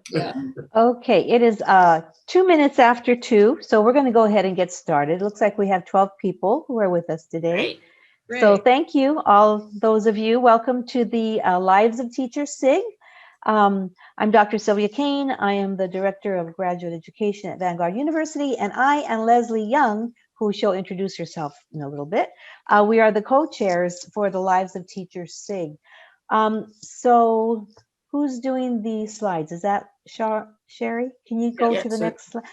Yeah. Okay, it is 2 minutes after 2, so we're going to go ahead and get started. It looks like we have 12 people who are with us today. Great. So thank you, all those of you. Welcome to the Lives of Teachers SIG. I'm Dr. Sylvia Kane. I am the Director of Graduate Education at Vanguard University, and I and Leslie Young, who she'll introduce herself in a little bit, we are the co-chairs for the Lives of Teachers SIG. So who's doing the slides? Is that Sherry? Can you go to the next slide?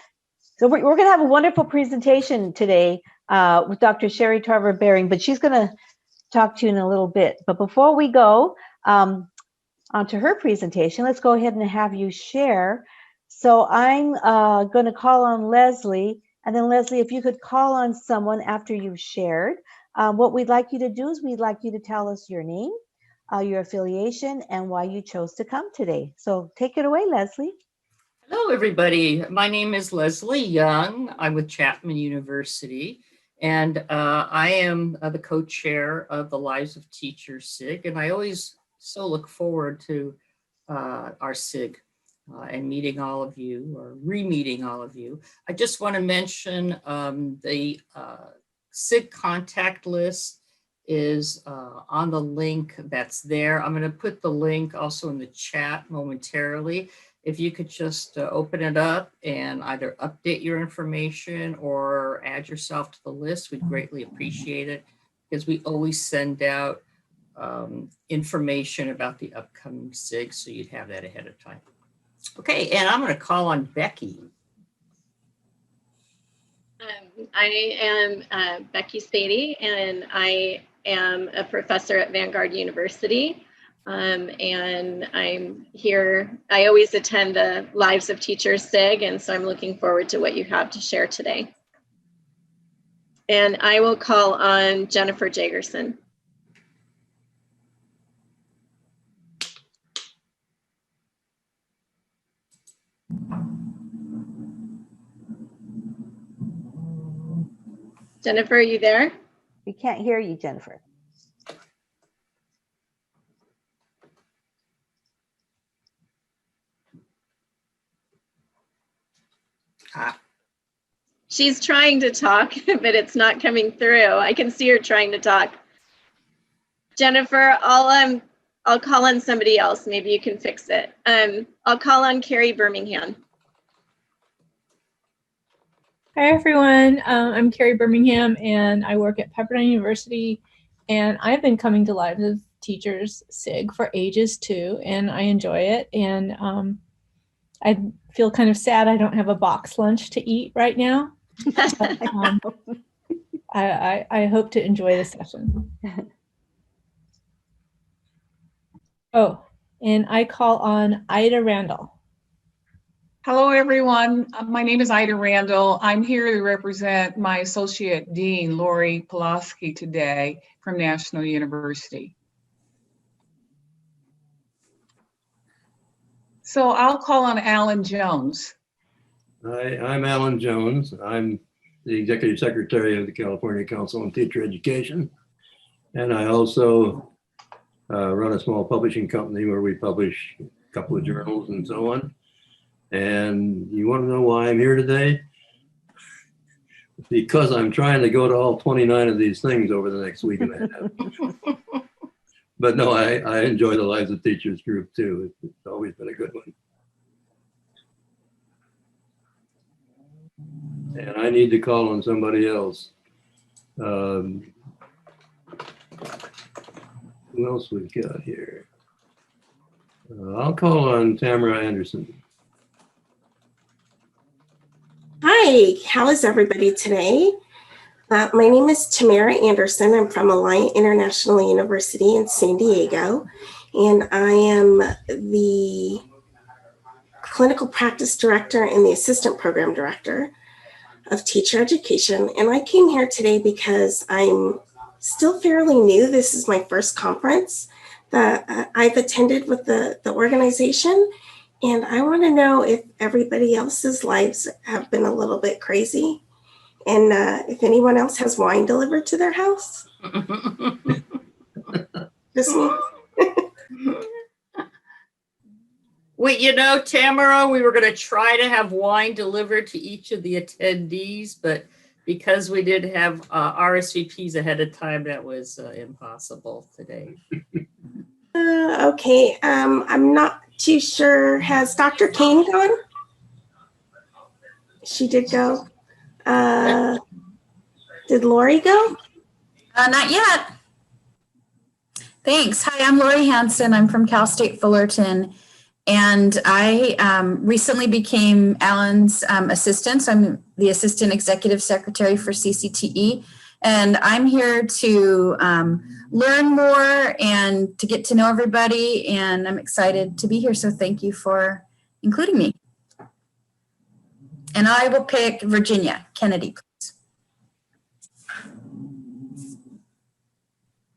So we're going to have a wonderful presentation today with Dr. Sherry Tarver-Baring, but she's going to talk to you in a little bit. But before we go onto her presentation, let's go ahead and have you share. So I'm going to call on Leslie, and then Leslie, if you could call on someone after you've shared. What we'd like you to do is we'd like you to tell us your name, your affiliation, and why you chose to come today. So take it away, Leslie. Hello, everybody. My name is Leslie Young. I'm with Chapman University, and I am the co-chair of the Lives of Teachers SIG, and I always so look forward to our SIG and meeting all of you, or re-meeting all of you. I just want to mention the SIG contact list is on the link that's there. I'm going to put the link also in the chat momentarily. If you could just open it up and either update your information or add yourself to the list, we'd greatly appreciate it, because we always send out information about the upcoming SIG, so you'd have that ahead of time. Okay, and I'm going to call on Becky. I am Becky Spady, and I am a professor at Vanguard University. And I'm here, I always attend the Lives of Teachers SIG, and so I'm looking forward to what you have to share today. And I will call on Jennifer Jagerson. Jennifer, are you there? We can't hear you, Jennifer. She's trying to talk, but it's not coming through. I can see her trying to talk. Jennifer, I'll call on somebody else. Maybe you can fix it. I'll call on Carrie Birmingham. Hi everyone, I'm Carrie Birmingham and I work at Pepperdine University, and I've been coming to Lives of Teachers SIG for ages too, and I enjoy it. And I feel kind of sad I don't have a box lunch to eat right now. I hope to enjoy the session. Oh, and I call on Ida Randall. Hello, everyone. My name is Ida Randall. I'm here to represent my Associate Dean, Lori Pulaski, today from National University. So I'll call on Alan Jones. Hi, I'm Alan Jones. I'm the Executive Secretary of the California Council on Teacher Education. And I also run a small publishing company where we publish a couple of journals and so on. And you want to know why I'm here today? Because I'm trying to go to all 29 of these things over the next week and a half. But no, I enjoy the Lives of Teachers group too. It's always been a good one. And I need to call on somebody else. Who else we've got here? I'll call on Tamara Anderson. Hi, how is everybody today? My name is Tamara Anderson. I'm from Alliant International University in San Diego, and I am the clinical practice director and the assistant program director of teacher education. And I came here today because I'm still fairly new. This is my first conference that I've attended with the organization. And I want to know if everybody else's lives have been a little bit crazy, and if anyone else has wine delivered to their house. Just me. Wait, Tamara, we were going to try to have wine delivered to each of the attendees, but because we did have RSVPs ahead of time, that was impossible today. Okay, I'm not too sure. Has Dr. Kane gone? She did go. Did Lori go? Not yet. Thanks. Hi, I'm Lori Hansen. I'm from Cal State Fullerton. And I recently became Alan's assistant. So I'm the assistant executive secretary for CCTE. And I'm here to learn more and to get to know everybody. And I'm excited to be here. So thank you for including me. And I will pick Virginia Kennedy, please.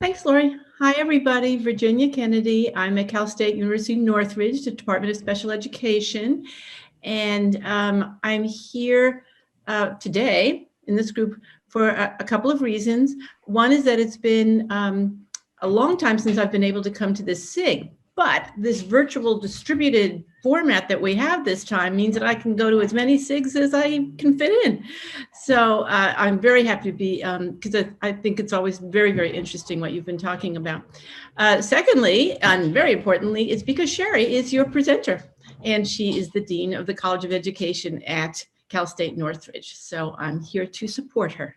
Thanks, Lori. Hi, everybody. Virginia Kennedy. I'm at Cal State University Northridge, the Department of Special Education. And I'm here today in this group for a couple of reasons. One is that it's been a long time since I've been able to come to this SIG, but this virtual distributed format that we have this time means that I can go to as many SIGs as I can fit in. So I'm very happy to be, because I think it's always very, very interesting what you've been talking about. Secondly, and very importantly, it's because Sherry is your presenter, and she is the Dean of the College of Education at Cal State Northridge. So I'm here to support her.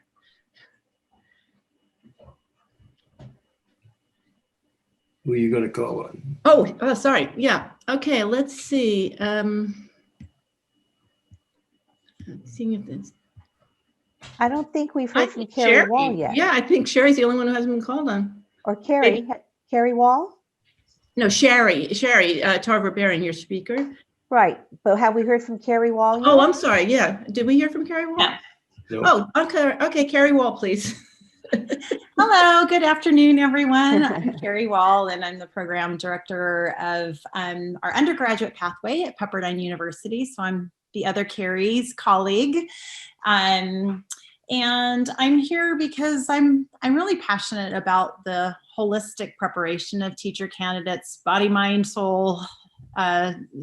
Who are you going to call on? Oh, sorry. Yeah. Okay. Let's see. Seeing if it's. I don't think we've heard from Carrie Wall yet. Yeah, I think Sherry's the only one who hasn't been called on. Or Carrie. Carrie Wall? No, Sherry Tarver Baring, your speaker. Right. But have we heard from Carrie Wall yet? Oh, I'm sorry. Yeah. Did we hear from Carrie Wall? No. Oh, okay. Okay, Carrie Wall, please. Hello, good afternoon, everyone. I'm Carrie Wall, and I'm the program director of our undergraduate pathway at Pepperdine University. So I'm the other Carrie's colleague. And I'm here because I'm really passionate about the holistic preparation of teacher candidates, body, mind, soul,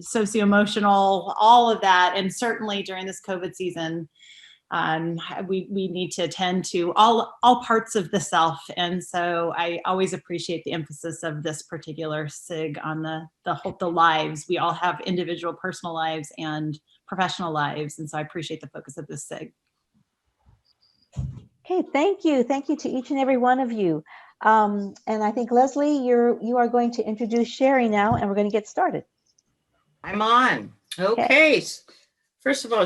socio-emotional, all of that. And certainly during this COVID season, we need to attend to all parts of the self. And so I always appreciate the emphasis of this particular SIG on the lives. We all have individual personal lives and professional lives. And so I appreciate the focus of this SIG. Okay, thank you. Thank you to each and every one of you. And I think, Leslie, you are going to introduce Sherry now, and we're going to get started. I'm on. Okay. First of all,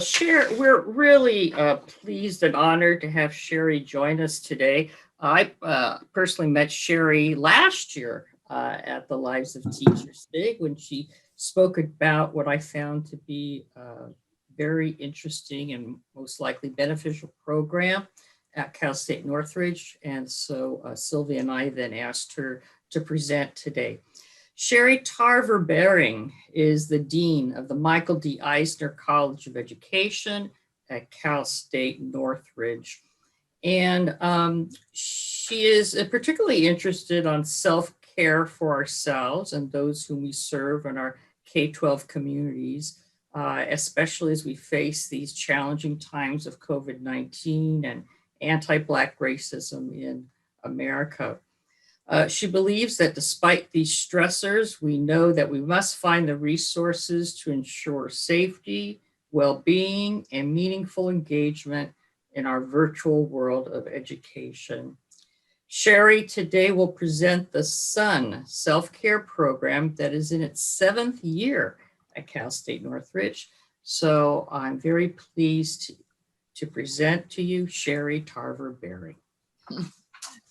we're really pleased and honored to have Sherry join us today. I personally met Sherry last year at the Lives of Teachers SIG when she spoke about what I found to be a very interesting and most likely beneficial program at Cal State Northridge. And so Sylvia and I then asked her to present today. Sherry Tarver Baring is the Dean of the Michael D. Eisner College of Education at Cal State Northridge. And she is particularly interested on self-care for ourselves and those whom we serve in our K-12 communities, especially as we face these challenging times of COVID-19 and anti-Black racism in America. She believes that despite these stressors, we know that we must find the resources to ensure safety, well-being, and meaningful engagement in our virtual world of education. Sherry today will present the SUN self-care program that is in its 7th year at Cal State Northridge. So I'm very pleased to present to you Sherry Tarver Baring.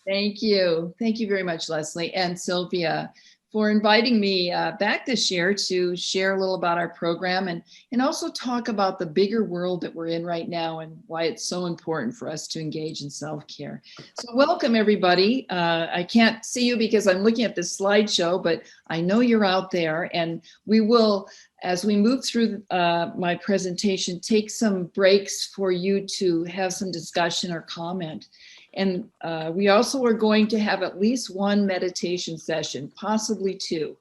Thank you. Thank you very much, Leslie and Sylvia, for inviting me back this year to share a little about our program and also talk about the bigger world that we're in right now and why it's so important for us to engage in self-care. So welcome, everybody. I can't see you because I'm looking at this slideshow, but I know you're out there, and we will, as we move through my presentation, take some breaks for you to have some discussion or comment. And we also are going to have at least one meditation session, possibly two.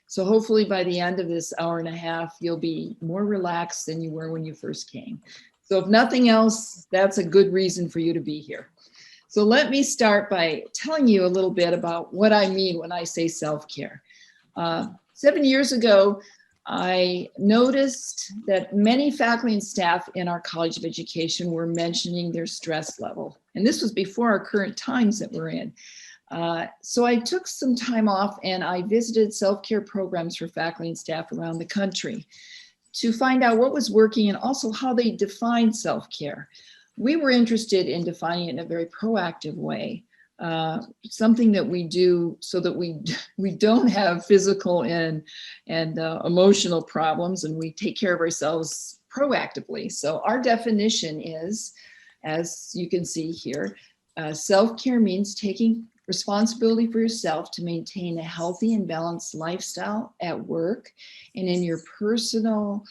So hopefully by the end of this hour and a half, you'll be more relaxed than you were when you first came. So if nothing else, that's a good reason for you to be here. So let me start by telling you a little bit about what I mean when I say self-care. 7 years ago, I noticed that many faculty and staff in our College of Education were mentioning their stress level. And this was before our current times that we're in. So I took some time off and I visited self-care programs for faculty and staff around the country to find out what was working and also how they define self-care. We were interested in defining it in a very proactive way, something that we do so that we don't have physical and emotional problems, and we take care of ourselves proactively. So our definition is, as you can see here, self-care means taking responsibility for yourself to maintain a healthy and balanced lifestyle at work and in your personal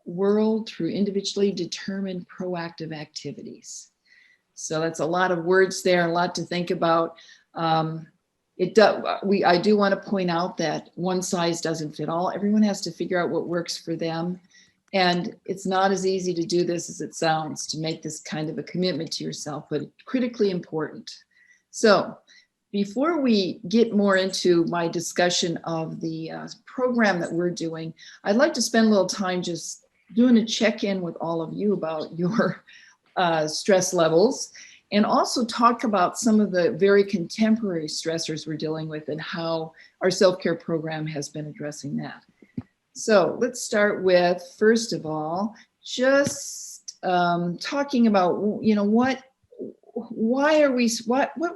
world through individually determined proactive activities. So that's a lot of words there, a lot to think about. I do want to point out that one size doesn't fit all. Everyone has to figure out what works for them. And it's not as easy to do this as it sounds, to make this kind of a commitment to yourself, but critically important. So before we get more into my discussion of the program that we're doing, I'd like to spend a little time just doing a check-in with all of you about your stress levels, and also talk about some of the very contemporary stressors we're dealing with and how our self-care program has been addressing that. So let's start with, first of all, just talking about, you know, what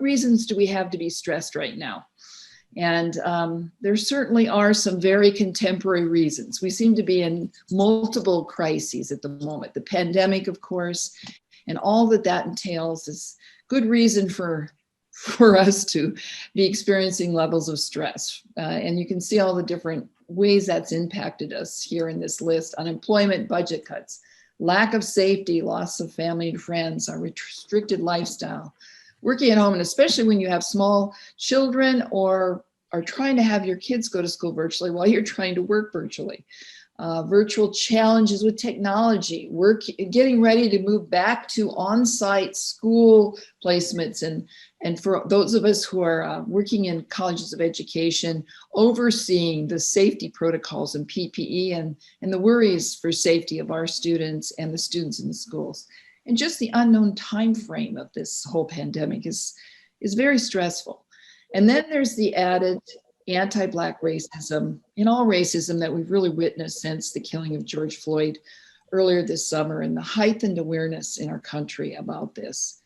reasons do we have to be stressed right now? And there certainly are some very contemporary reasons. We seem to be in multiple crises at the moment. The pandemic, of course, and all that entails is good reason for us to be experiencing levels of stress. And you can see all the different ways that's impacted us here in this list: unemployment, budget cuts, lack of safety, loss of family and friends, a restricted lifestyle, working at home, and especially when you have small children or are trying to have your kids go to school virtually while you're trying to work virtually. Virtual challenges with technology, getting ready to move back to on-site school placements, and for those of us who are working in colleges of education, overseeing the safety protocols and PPE and the worries for safety of our students and the students in the schools. And just the unknown time frame of this whole pandemic is very stressful. And then there's the added anti-Black racism, and all racism that we've really witnessed since the killing of George Floyd earlier this summer, and the heightened awareness in our country about this.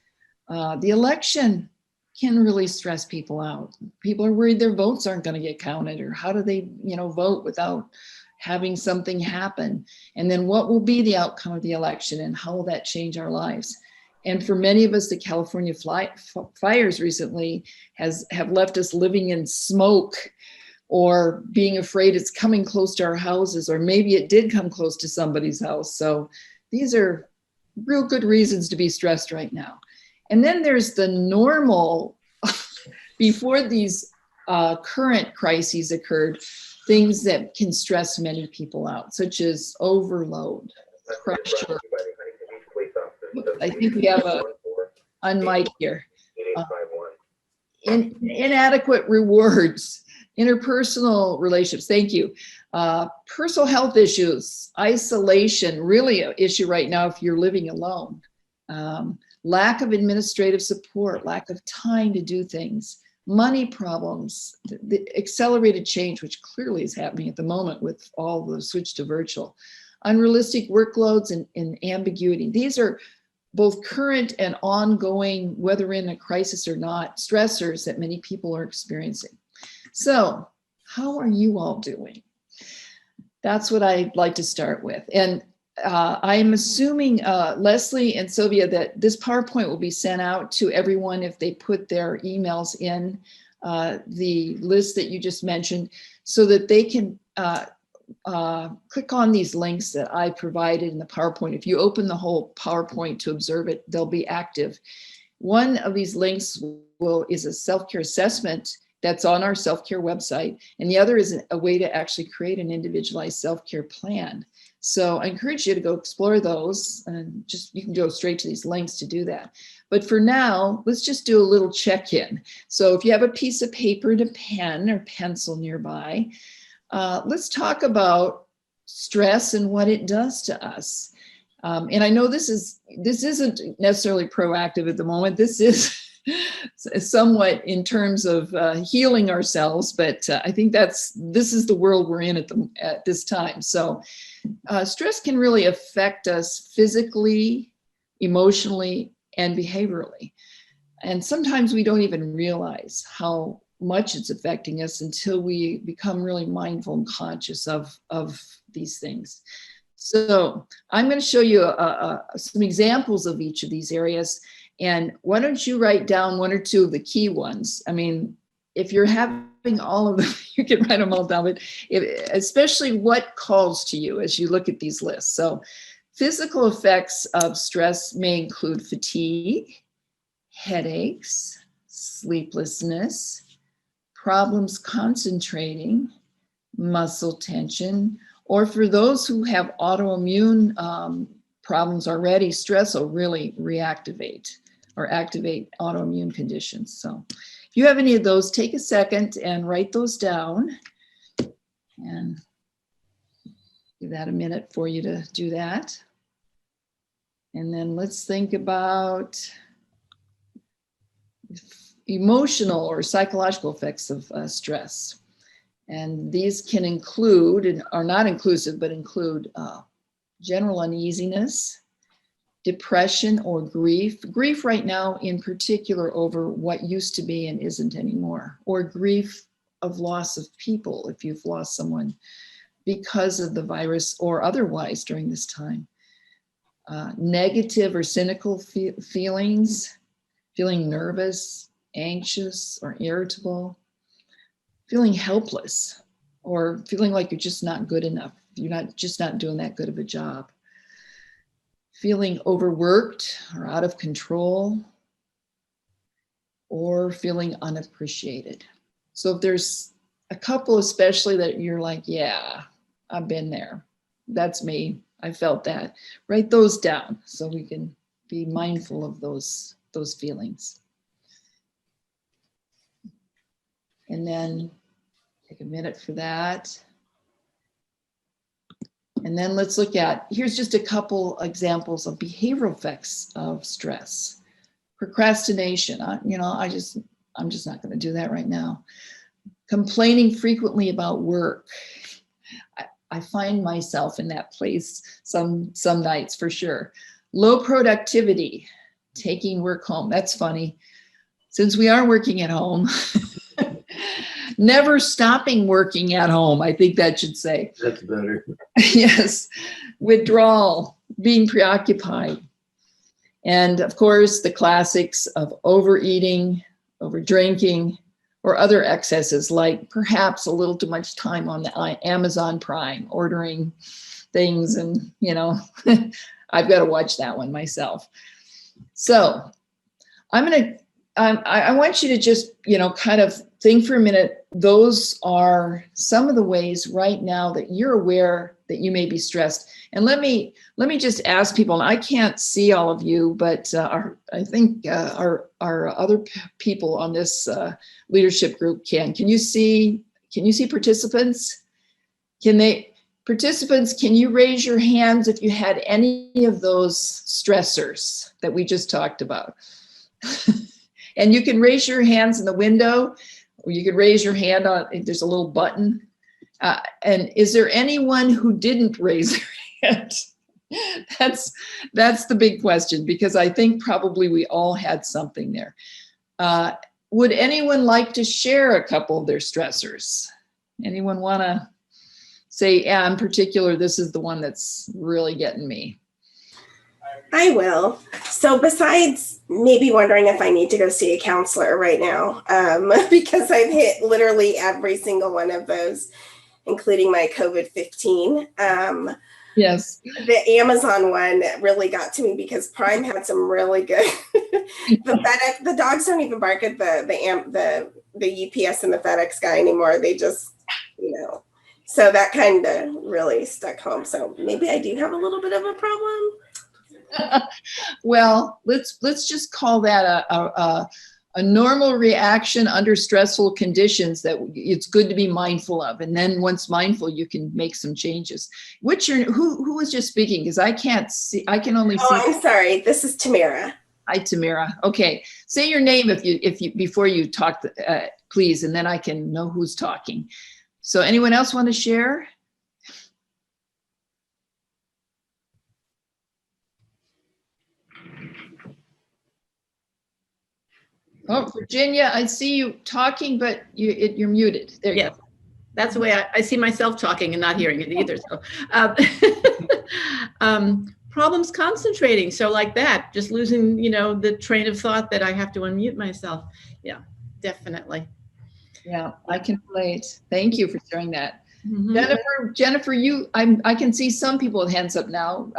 The election can really stress people out. People are worried their votes aren't going to get counted, or how do they, vote without having something happen? And then what will be the outcome of the election, and how will that change our lives? And for many of us, the California fires recently have left us living in smoke, or being afraid it's coming close to our houses, or maybe it did come close to somebody's house. So these are real good reasons to be stressed right now. And then there's the normal, before these current crises occurred, things that can stress many people out, such as overload, pressure. I think we have a unmic here. Inadequate rewards, interpersonal relationships, thank you. Personal health issues, isolation, really an issue right now if you're living alone. Lack of administrative support, lack of time to do things, money problems, the accelerated change, which clearly is happening at the moment with all the switch to virtual, unrealistic workloads and ambiguity. These are both current and ongoing, whether in a crisis or not, stressors that many people are experiencing. So how are you all doing? That's what I'd like to start with. And I'm assuming, Leslie and Sylvia, that this PowerPoint will be sent out to everyone if they put their emails in the list that you just mentioned, so that they can click on these links that I provided in the PowerPoint. If you open the whole PowerPoint to observe it, they'll be active. One of these links is a self-care assessment, that's on our self-care website. And the other is a way to actually create an individualized self-care plan. So I encourage you to go explore those, and you can go straight to these links to do that. But for now, let's just do a little check-in. So if you have a piece of paper and a pen or pencil nearby, let's talk about stress and what it does to us. And I know this isn't necessarily proactive at the moment. This is somewhat in terms of healing ourselves, but I think this is the world we're in at this time. So stress can really affect us physically, emotionally, and behaviorally. And sometimes we don't even realize how much it's affecting us until we become really mindful and conscious of these things. So I'm going to show you some examples of each of these areas. And why don't you write down one or two of the key ones? I mean, if you're having all of them, you can write them all down, but especially what calls to you as you look at these lists. So physical effects of stress may include fatigue, headaches, sleeplessness, problems concentrating, muscle tension, or for those who have autoimmune problems already, stress will really reactivate or activate autoimmune conditions. So if you have any of those, take a second and write those down, and give that a minute for you to do that. And then let's think about emotional or psychological effects of stress. And these can include, and are not inclusive, but include general uneasiness, depression or grief. Grief right now in particular over what used to be and isn't anymore, or grief of loss of people if you've lost someone because of the virus or otherwise during this time. Negative or cynical feelings, feeling nervous, anxious, or irritable, feeling helpless, or feeling like you're just not good enough. You're not doing that good of a job. Feeling overworked or out of control, or feeling unappreciated. So if there's a couple especially that you're like, yeah, I've been there. That's me. I felt that. Write those down so we can be mindful of those feelings. And then take a minute for that. And then let's look at, here's just a couple examples of behavioral effects of stress. Procrastination, I'm just not going to do that right now. Complaining frequently about work. I find myself in that place some nights for sure. Low productivity, taking work home. That's funny. Since we are working at home, never stopping working at home, I think that should say. That's better. Yes. Withdrawal, being preoccupied. And of course, the classics of overeating, overdrinking, or other excesses, like perhaps a little too much time on the Amazon Prime, ordering things, and I've got to watch that one myself. So I want you to just, kind of think for a minute. Those are some of the ways right now that you're aware that you may be stressed. And let me just ask people, and I can't see all of you, but I think our other people on this leadership group can. Can you see participants? Participants, can you raise your hands if you had any of those stressors that we just talked about? And you can raise your hands in the window, or you could raise your hand on, there's a little button. And is there anyone who didn't raise their hand? That's the big question, because I think probably we all had something there. Would anyone like to share a couple of their stressors? Anyone want to say, yeah, in particular, this is the one that's really getting me? I will. So besides maybe wondering if I need to go see a counselor right now, because I've hit literally every single one of those, including my COVID-15. Yes. The Amazon one really got to me because Prime had some really good, the dogs don't even bark at the the UPS and the FedEx guy anymore. They just, so that kind of really stuck home. So maybe I do have a little bit of a problem. Well, let's just call that a normal reaction under stressful conditions that it's good to be mindful of. And then once mindful, you can make some changes. Who was just speaking? Because I can't see, I can only see. Oh, I'm sorry. This is Tamara. Hi, Tamara. Okay. Say your name if you before you talk, please, and then I can know who's talking. So anyone else want to share? Oh, Virginia, I see you talking, but you're muted. There you go. That's the way I see myself talking and not hearing it either. So, problems concentrating. So like that, just losing, the train of thought that I have to unmute myself. Yeah, definitely. Yeah, I can relate. Thank you for sharing that. Mm-hmm. Jennifer, I can see some people with hands up now.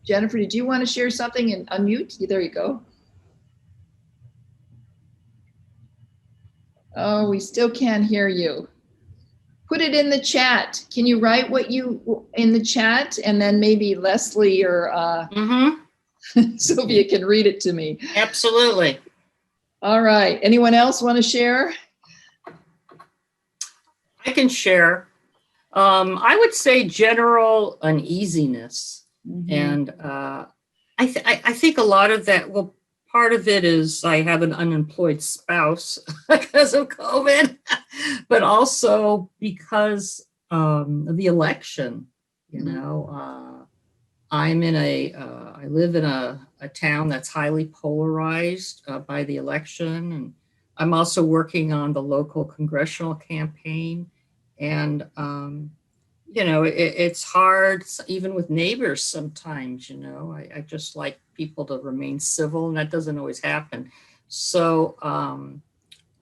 Jennifer, did you want to share something and unmute? There you go. Oh, we still can't hear you. Put it in the chat. Can you write what you in the chat, and then maybe Leslie or Sylvia can read it to me. Absolutely. All right. Anyone else want to share? I can share. I would say general uneasiness. And I think a lot of that, well, part of it is I have an unemployed spouse because of COVID, but also because of the election. I'm in I live in a town that's highly polarized by the election. And I'm also working on the local congressional campaign. And, it's hard, even with neighbors sometimes, I just like people to remain civil, and that doesn't always happen. So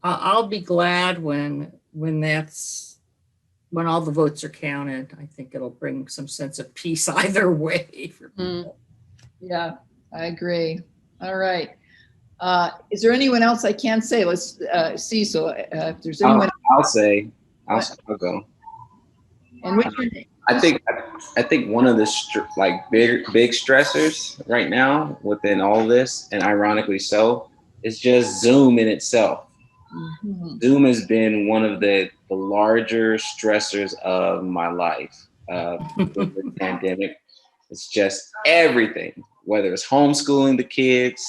I'll be glad when all the votes are counted. I think it'll bring some sense of peace either way for people. Yeah, I agree. All right. Is there anyone else I can't say? Let's see. So if there's anyone. I'll go. And what's your name? I think one of the big stressors right now within all this, and ironically so, is just Zoom in itself. Zoom has been one of the larger stressors of my life. With the pandemic, it's just everything, whether it's homeschooling the kids,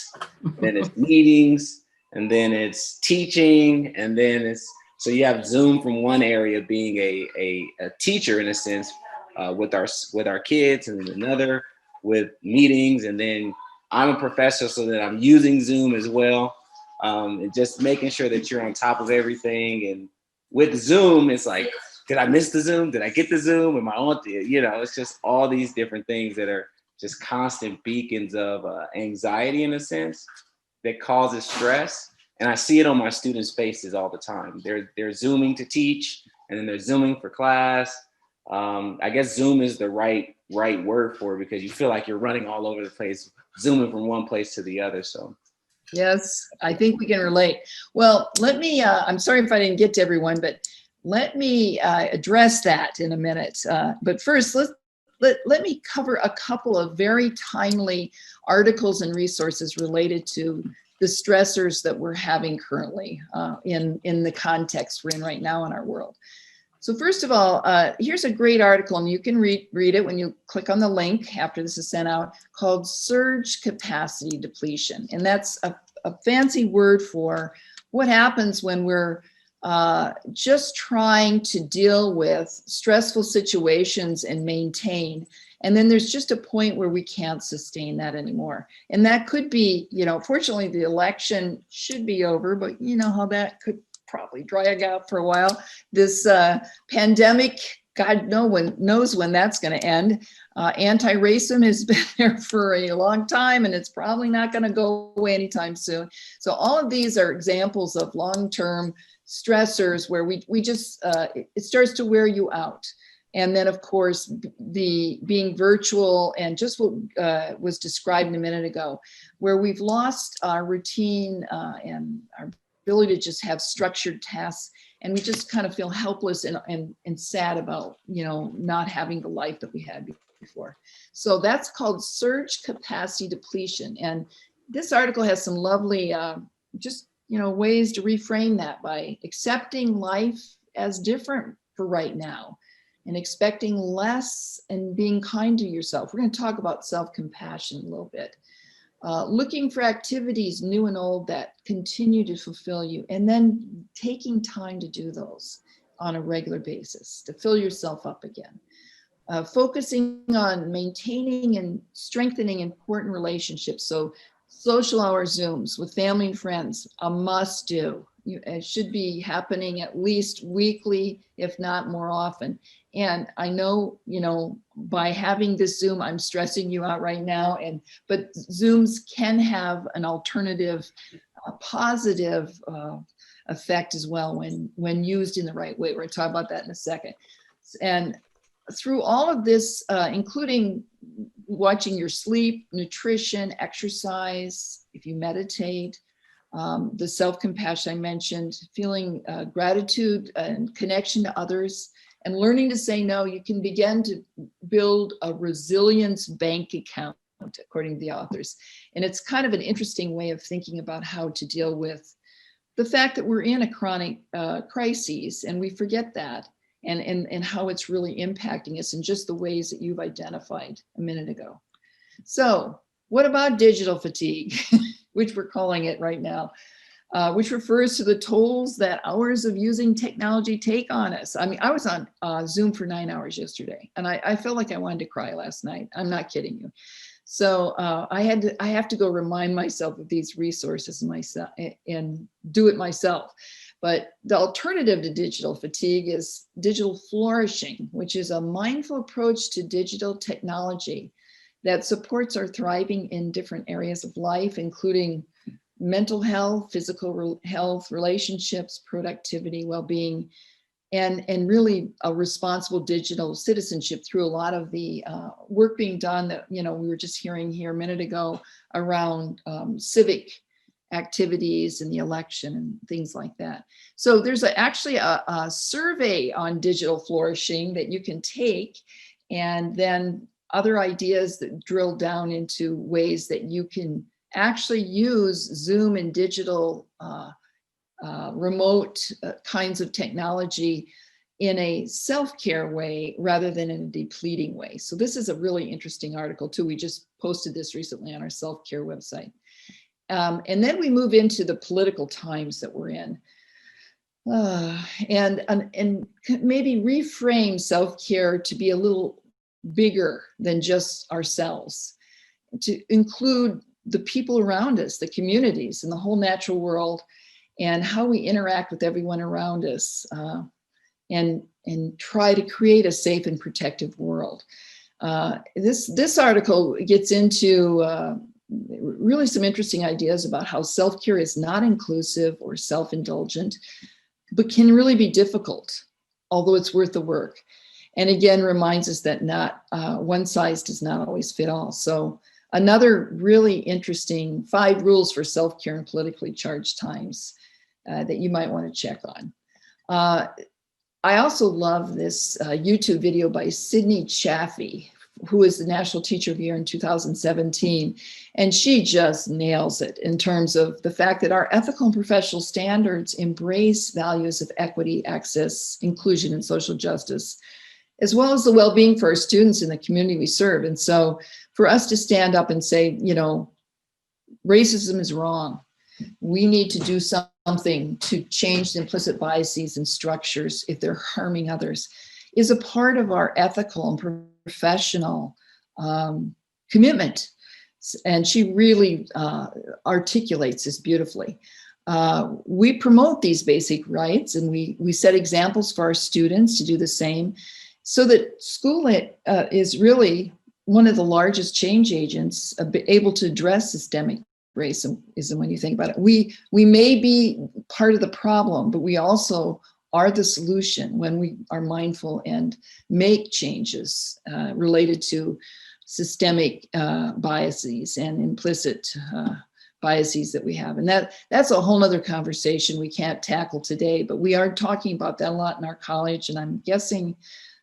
then it's meetings, and then it's teaching, and then so you have Zoom from one area being a teacher in a sense with our kids, and then another with meetings, and then I'm a professor, so that I'm using Zoom as well, and just making sure that you're on top of everything. And with Zoom, it's like, did I miss the Zoom? Did I get the Zoom? Am I on? It's just all these different things that are just constant beacons of anxiety in a sense that causes stress. And I see it on my students' faces all the time. They're Zooming to teach, and then they're Zooming for class. I guess Zoom is the right word for it, because you feel like you're running all over the place, Zooming from one place to the other. So. Yes, I think we can relate. Well, let me, I'm sorry if I didn't get to everyone, but let me address that in a minute. But first, let me cover a couple of very timely articles and resources related to the stressors that we're having currently in the context we're in right now in our world. So first of all, here's a great article, and you can read it when you click on the link after this is sent out, called Surge Capacity Depletion. And that's a fancy word for what happens when we're just trying to deal with stressful situations and maintain. And then there's just a point where we can't sustain that anymore. And that could be, fortunately the election should be over, but you know how that could probably drag out for a while. This pandemic, God knows when that's going to end. Anti-racism has been there for a long time, and it's probably not going to go away anytime soon. So all of these are examples of long-term stressors where we just, it starts to wear you out. And then, of course, the being virtual, and just what was described a minute ago, where we've lost our routine and our ability to just have structured tasks, and we just kind of feel helpless and sad about, you know, not having the life that we had before. So that's called surge capacity depletion. And this article has some lovely, just, you know, ways to reframe that by accepting life as different for right now and expecting less and being kind to yourself. We're going to talk about self-compassion a little bit. Looking for activities new and old that continue to fulfill you, and then taking time to do those on a regular basis to fill yourself up again. Focusing on maintaining and strengthening important relationships. So social hour Zooms with family and friends, a must do. It should be happening at least weekly, if not more often. And I know, you know, by having this Zoom, I'm stressing you out right now, but Zooms can have an alternative, positive effect as well when used in the right way. We're going to talk about that in a second. And through all of this, including watching your sleep, nutrition, exercise, if you meditate, the self-compassion I mentioned, feeling gratitude and connection to others, and learning to say no, you can begin to build a resilience bank account, according to the authors. And it's kind of an interesting way of thinking about how to deal with the fact that we're in a chronic crises, and we forget that, and how it's really impacting us in just the ways that you've identified a minute ago. So what about digital fatigue, which we're calling it right now, which refers to the tolls that hours of using technology take on us. I mean, I was on Zoom for 9 hours yesterday, and I felt like I wanted to cry last night. I'm not kidding you. So I have to go remind myself of these resources myself and do it myself. But the alternative to digital fatigue is digital flourishing, which is a mindful approach to digital technology that supports our thriving in different areas of life, including mental health, physical health, relationships, productivity, well-being, and really a responsible digital citizenship through a lot of the work being done that, you know, we were just hearing here a minute ago around civic activities and the election and things like that. So there's actually a survey on digital flourishing that you can take, and then other ideas that drill down into ways that you can actually use Zoom and digital remote kinds of technology in a self-care way rather than in a depleting way. So this is a really interesting article too. We just posted this recently on our self-care website. And then we move into the political times that we're in. And maybe reframe self-care to be a little bigger than just ourselves, to include the people around us, the communities, and the whole natural world, and how we interact with everyone around us, and try to create a safe and protective world. This article gets into really some interesting ideas about how self-care is not inclusive or self-indulgent, but can really be difficult, although it's worth the work. And again, reminds us that not one size does not always fit all. So another really interesting 5 rules for self-care in politically charged times that you might want to check on. I also love this YouTube video by Sydney Chaffee, who is the National Teacher of the Year in 2017. And she just nails it in terms of the fact that our ethical and professional standards embrace values of equity, access, inclusion, and social justice, as well as the well-being for our students in the community we serve. And so for us to stand up and say, you know, racism is wrong, we need to do something to change the implicit biases and structures if they're harming others, is a part of our ethical and professional commitment. And she really articulates this beautifully. We promote these basic rights, and we set examples for our students to do the same, so that school is really one of the largest change agents able to address systemic racism when you think about it. We may be part of the problem, but we also are the solution when we are mindful and make changes related to systemic biases and implicit biases that we have. And that's a whole nother conversation we can't tackle today, but we are talking about that a lot in our college. And I'm guessing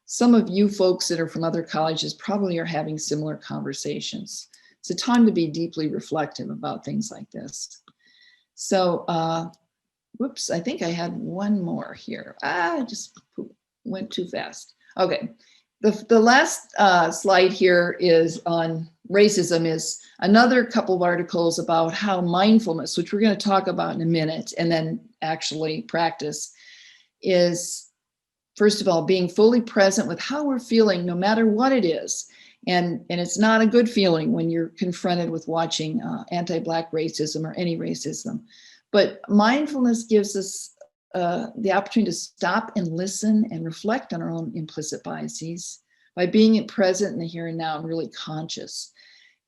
some of you folks that are from other colleges probably are having similar conversations. It's a time to be deeply reflective about things like this. So, whoops, I think I had one more here. I just went too fast. Okay, the last slide here is on racism, is another couple of articles about how mindfulness, which we're going to talk about in a minute, and then actually practice, is first of all being fully present with how we're feeling no matter what it is. And it's not a good feeling when you're confronted with watching anti-Black racism or any racism. But mindfulness gives us the opportunity to stop and listen and reflect on our own implicit biases by being present in the here and now and really conscious.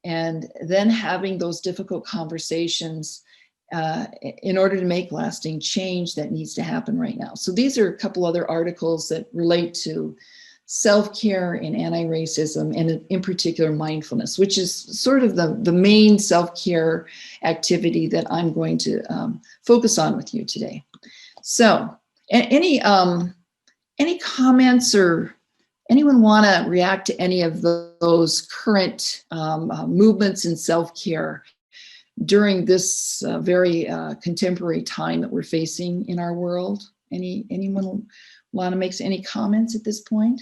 And then having those difficult conversations in order to make lasting change that needs to happen right now. So these are a couple other articles that relate to self-care and anti-racism, and in particular mindfulness, which is sort of the main self-care activity that I'm going to focus on with you today. So any comments, or anyone want to react to any of those current movements in self-care during this very contemporary time that we're facing in our world? Anyone want to make any comments at this point?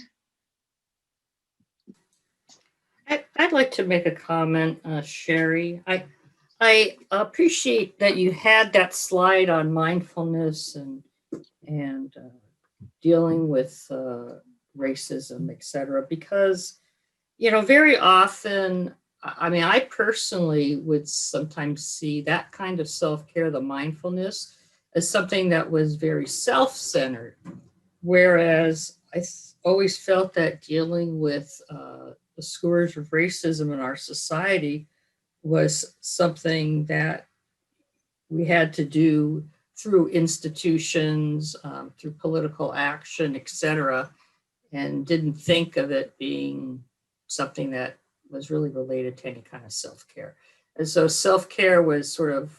I'd like to make a comment, Sherry. I appreciate that you had that slide on mindfulness and dealing with racism, et cetera, because, very often, I mean, I personally would sometimes see that kind of self-care, the mindfulness, as something that was very self-centered, whereas I always felt that dealing with the scourge of racism in our society was something that we had to do through institutions, through political action, et cetera, and didn't think of it being something that was really related to any kind of self-care. And so self-care was sort of,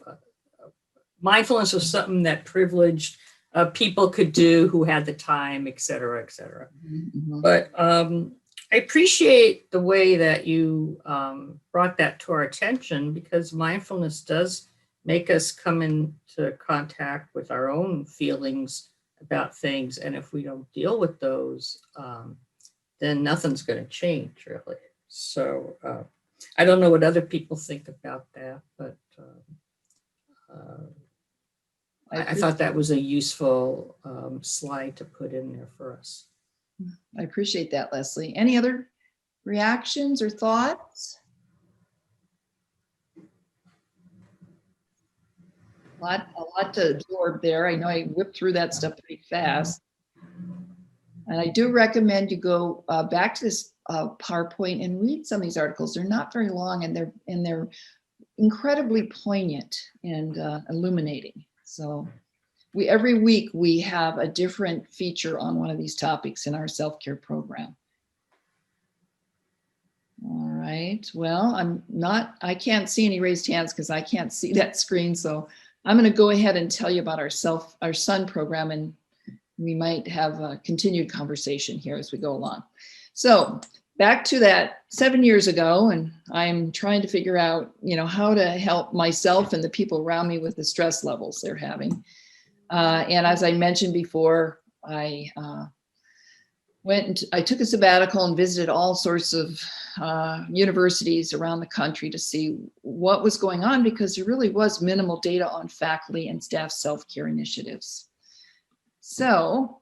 mindfulness was something that privileged people could do who had the time, et cetera, et cetera. Mm-hmm. But I appreciate the way that you brought that to our attention, because mindfulness does make us come into contact with our own feelings about things. And if we don't deal with those, then nothing's going to change, really. So I don't know what other people think about that, but I thought that was a useful slide to put in there for us. I appreciate that, Leslie. Any other reactions or thoughts? A lot to absorb there. I know I whipped through that stuff pretty fast. And I do recommend you go back to this PowerPoint and read some of these articles. They're not very long, and they're incredibly poignant and illuminating. So every week we have a different feature on one of these topics in our self-care program. All right, well, I can't see any raised hands because I can't see that screen. So I'm going to go ahead and tell you about our SUN program, and we might have a continued conversation here as we go along. So back to that 7 years ago, and I'm trying to figure out, how to help myself and the people around me with the stress levels they're having. And as I mentioned before, I took a sabbatical and visited all sorts of universities around the country to see what was going on, because there really was minimal data on faculty and staff self-care initiatives. So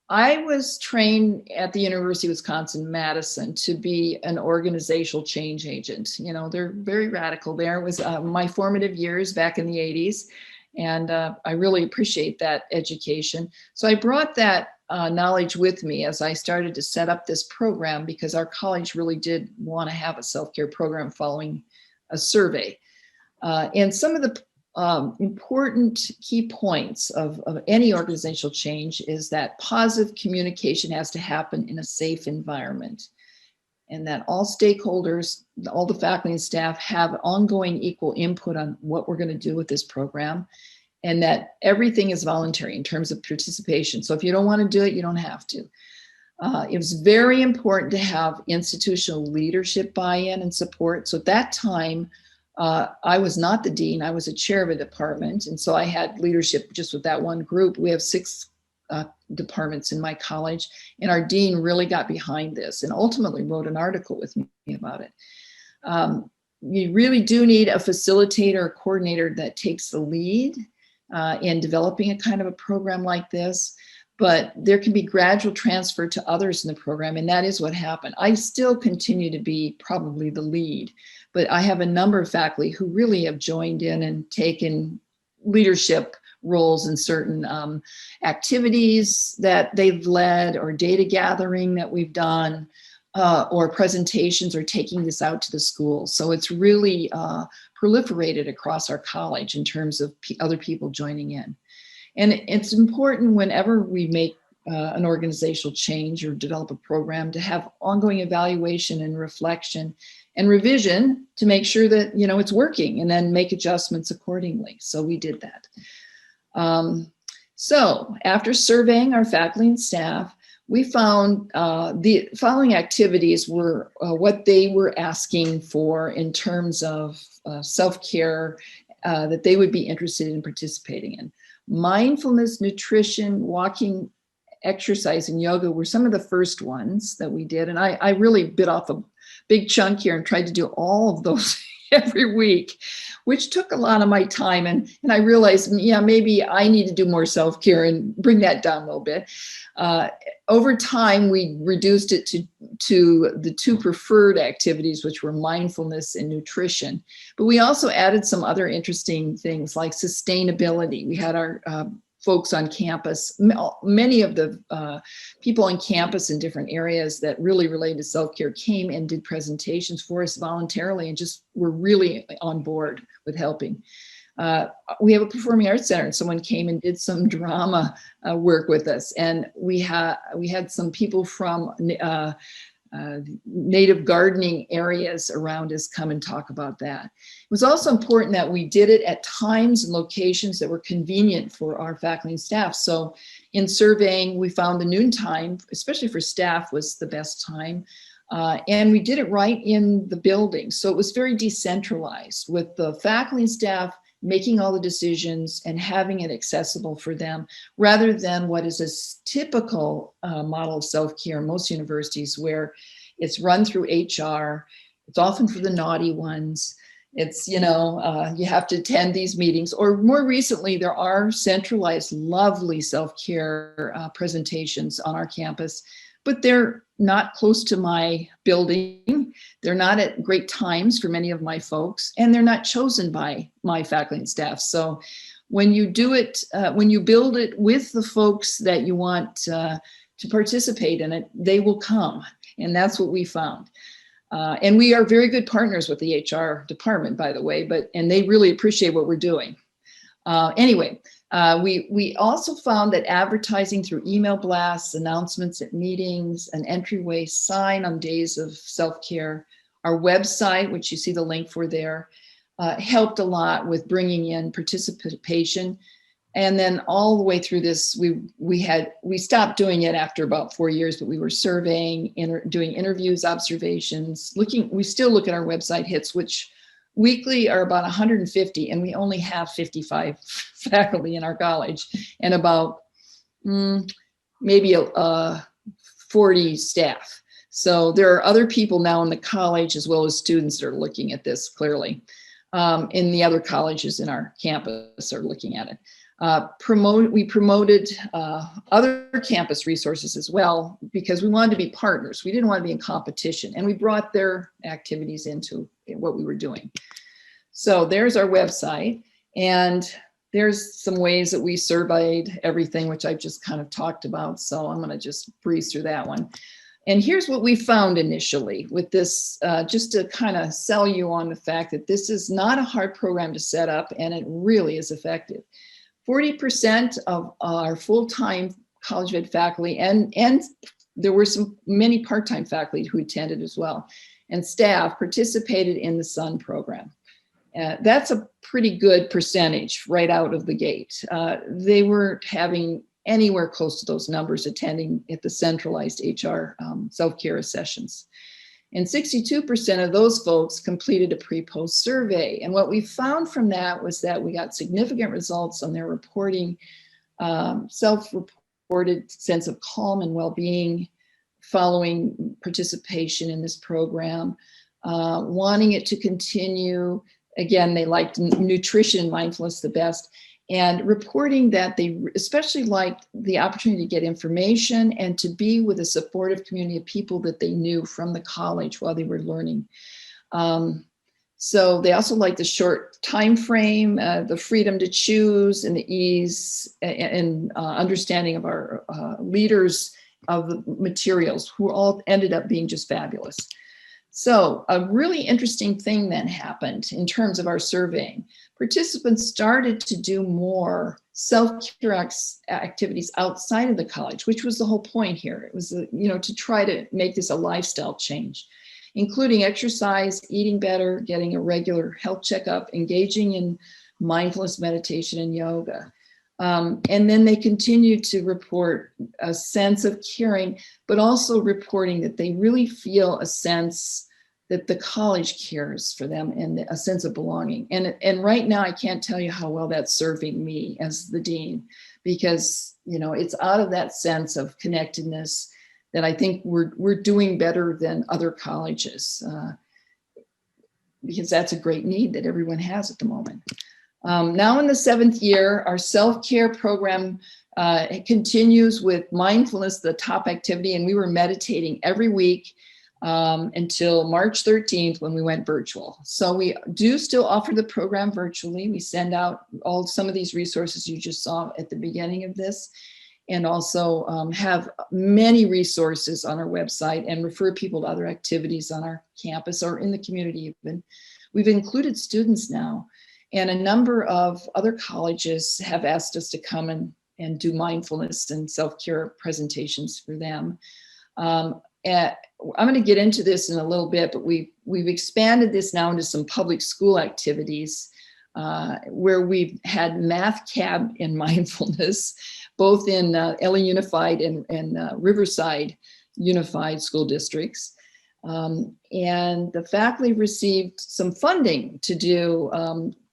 I was trained at the University of Wisconsin-Madison to be an organizational change agent. They're very radical there. It was my formative years back in the 80s. And I really appreciate that education. So I brought that knowledge with me as I started to set up this program, because our college really did want to have a self-care program following a survey. And some of the important key points of any organizational change is that positive communication has to happen in a safe environment. and that all stakeholders, all the faculty and staff have ongoing equal input on what we're going to do with this program, and that everything is voluntary in terms of participation. So if you don't want to do it, you don't have to. It was very important to have institutional leadership buy-in and support. So at that time, I was not the dean, I was a chair of a department. And so I had leadership just with that one group. We have 6 departments in my college, and our dean really got behind this and ultimately wrote an article with me about it. You really do need a facilitator or coordinator that takes the lead in developing a kind of a program like this, but there can be gradual transfer to others in the program, and that is what happened. I still continue to be probably the lead, but I have a number of faculty who really have joined in and taken leadership roles in certain activities that they've led, or data gathering that we've done, or presentations, or taking this out to the schools. So it's really proliferated across our college in terms of other people joining in. And it's important whenever we make an organizational change or develop a program to have ongoing evaluation and reflection and revision to make sure that, you know, it's working, and then make adjustments accordingly. So we did that. So after surveying our faculty and staff, we found the following activities were what they were asking for in terms of self-care that they would be interested in participating in. Mindfulness, nutrition, walking, exercise, and yoga were some of the first ones that we did. And I really bit off a big chunk here and tried to do all of those every week, which took a lot of my time. And I realized, yeah, maybe I need to do more self-care and bring that down a little bit. Over time, we reduced it to the 2 preferred activities, which were mindfulness and nutrition. But we also added some other interesting things like sustainability. We had our folks on campus, many of the people on campus in different areas that really related to self-care came and did presentations for us voluntarily and just were really on board with helping. We have a performing arts center, and someone came and did some drama work with us. And we had some people from native gardening areas around us come and talk about that. It was also important that we did it at times and locations that were convenient for our faculty and staff. So in surveying, we found the noon time, especially for staff, was the best time. And we did it right in the building. So it was very decentralized, with the faculty and staff making all the decisions and having it accessible for them, rather than what is a typical model of self-care in most universities, where it's run through HR. It's often for the naughty ones. It's, you know, you have to attend these meetings, or more recently, there are centralized, lovely self-care presentations on our campus, but they're not close to my building. They're not at great times for many of my folks, and they're not chosen by my faculty and staff. So when you do it, when you build it with the folks that you want to participate in it, they will come. And that's what we found. And we are very good partners with the HR department, by the way, and they really appreciate what we're doing. Anyway, we also found that advertising through email blasts, announcements at meetings, an entryway sign on days of self-care, our website, which you see the link for there, helped a lot with bringing in participation. And then all the way through this, we stopped doing it after about 4 years, but we were surveying, doing interviews, observations, we still look at our website hits, which weekly are about 150, and we only have 55 faculty in our college, and about maybe 40 staff. So there are other people now in the college, as well as students, that are looking at this clearly. In the other colleges in our campus are looking at it. We promoted other campus resources as well, because we wanted to be partners. We didn't want to be in competition, and we brought their activities into what we were doing. So there's our website, and there's some ways that we surveyed everything, which I've just kind of talked about. So I'm going to just breeze through that one. And here's what we found initially with this, just to kind of sell you on the fact that this is not a hard program to set up, and it really is effective. 40% of our full-time college ed faculty and there were many part-time faculty who attended as well, and staff participated in the SUN program. That's a pretty good percentage right out of the gate. They weren't having anywhere close to those numbers attending at the centralized HR self-care sessions. And 62% of those folks completed a pre-post survey. And what we found from that was that we got significant results on their reporting, self-reported sense of calm and well-being following participation in this program, wanting it to continue. Again, they liked nutrition and mindfulness the best, and reporting that they especially liked the opportunity to get information and to be with a supportive community of people that they knew from the college while they were learning. So they also liked the short time frame, the freedom to choose, and the ease and understanding of our leaders of the materials, who all ended up being just fabulous. So a really interesting thing then happened in terms of our surveying. Participants started to do more self-care activities outside of the college, which was the whole point here. It was, to try to make this a lifestyle change, including exercise, eating better, getting a regular health checkup, engaging in mindfulness meditation and yoga. And then they continued to report a sense of caring, but also reporting that they really feel a sense that the college cares for them and a sense of belonging. And right now, I can't tell you how well that's serving me as the dean, because it's out of that sense of connectedness that I think we're doing better than other colleges, because that's a great need that everyone has at the moment. Now in the 7th year, our self-care program continues with mindfulness, the top activity, and we were meditating every week until March 13th when we went virtual. So we do still offer the program virtually. We send out some of these resources you just saw at the beginning of this, and also have many resources on our website and refer people to other activities on our campus or in the community even. We've included students now, and a number of other colleges have asked us to come and do mindfulness and self-care presentations for them. I'm going to get into this in a little bit, but we've expanded this now into some public school activities where we've had math cab and mindfulness, both in LA Unified and Riverside Unified School Districts. And the faculty received some funding to do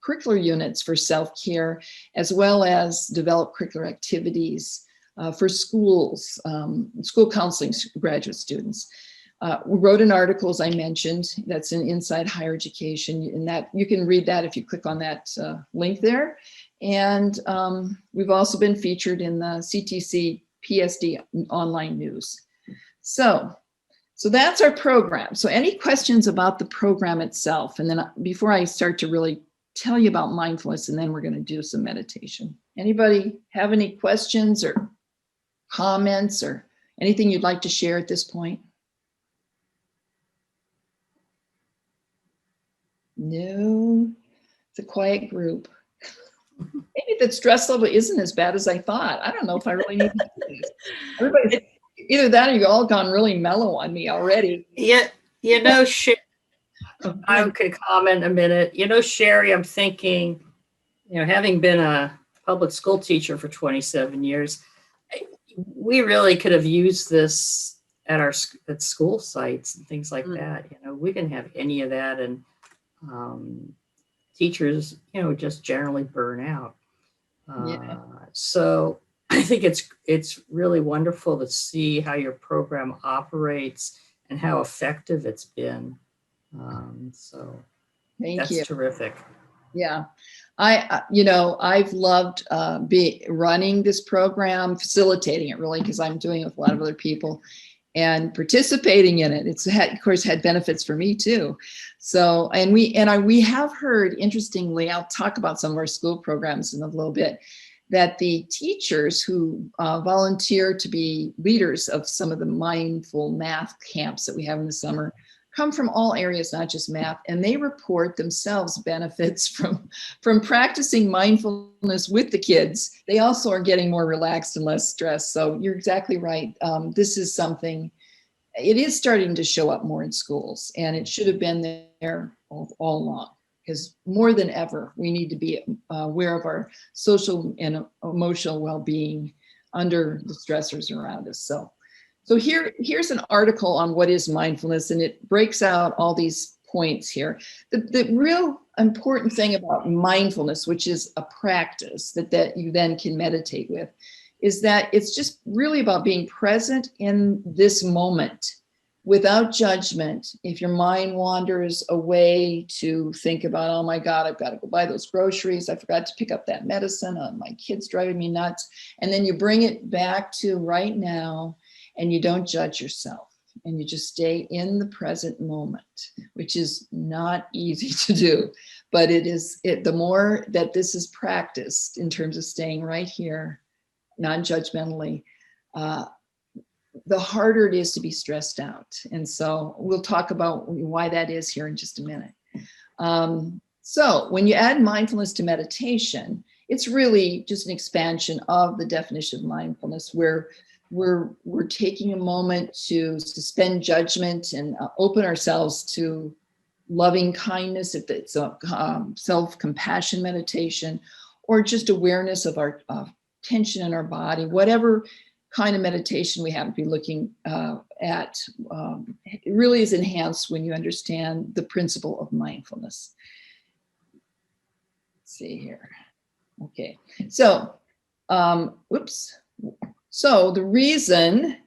curricular units for self-care, as well as develop curricular activities for schools, school counseling graduate students. We wrote an article, as I mentioned, that's in Inside Higher Education, and that you can read that if you click on that link there. And we've also been featured in the CTC PSD online news. So that's our program. So any questions about the program itself? And then before I start to really tell you about mindfulness, and then we're going to do some meditation. Anybody have any questions or comments or anything you'd like to share at this point? No, it's a quiet group. Maybe the stress level isn't as bad as I thought. I don't know if I really need to do this. Everybody's either that or you've all gone really mellow on me already. Yeah, I could comment a minute. Sherry, I'm thinking, having been a public school teacher for 27 years, we really could have used this at school sites and things like that. We didn't have any of that, and teachers, just generally burn out. So I think it's really wonderful to see how your program operates and how effective it's been. So Thank you. Terrific. Yeah. I've loved running this program, facilitating it really, because I'm doing it with a lot of other people, and participating in it. It's of course had benefits for me too. So, and we have heard, interestingly, I'll talk about some of our school programs in a little bit, that the teachers who volunteer to be leaders of some of the mindful math camps that we have in the summer come from all areas, not just math, and they report themselves benefits from practicing mindfulness with the kids. They also are getting more relaxed and less stressed. So you're exactly right. This is something, it is starting to show up more in schools, and it should have been there all along, because more than ever, we need to be aware of our social and emotional well-being under the stressors around us. So here's an article on what is mindfulness, and it breaks out all these points here. The real important thing about mindfulness, which is a practice that you then can meditate with, is that it's just really about being present in this moment without judgment. If your mind wanders away to think about, oh my God, I've got to go buy those groceries, I forgot to pick up that medicine, my kid's driving me nuts, and then you bring it back to right now, and you don't judge yourself, and you just stay in the present moment, which is not easy to do, but the more that this is practiced in terms of staying right here, non-judgmentally, the harder it is to be stressed out. And so we'll talk about why that is here in just a minute. So when you add mindfulness to meditation, it's really just an expansion of the definition of mindfulness, where we're taking a moment to suspend judgment and open ourselves to loving kindness, if it's a self-compassion meditation, or just awareness of our tension in our body. Whatever kind of meditation we happen to be looking at, it really is enhanced when you understand the principle of mindfulness. Let's see here. Okay, so whoops. So the reason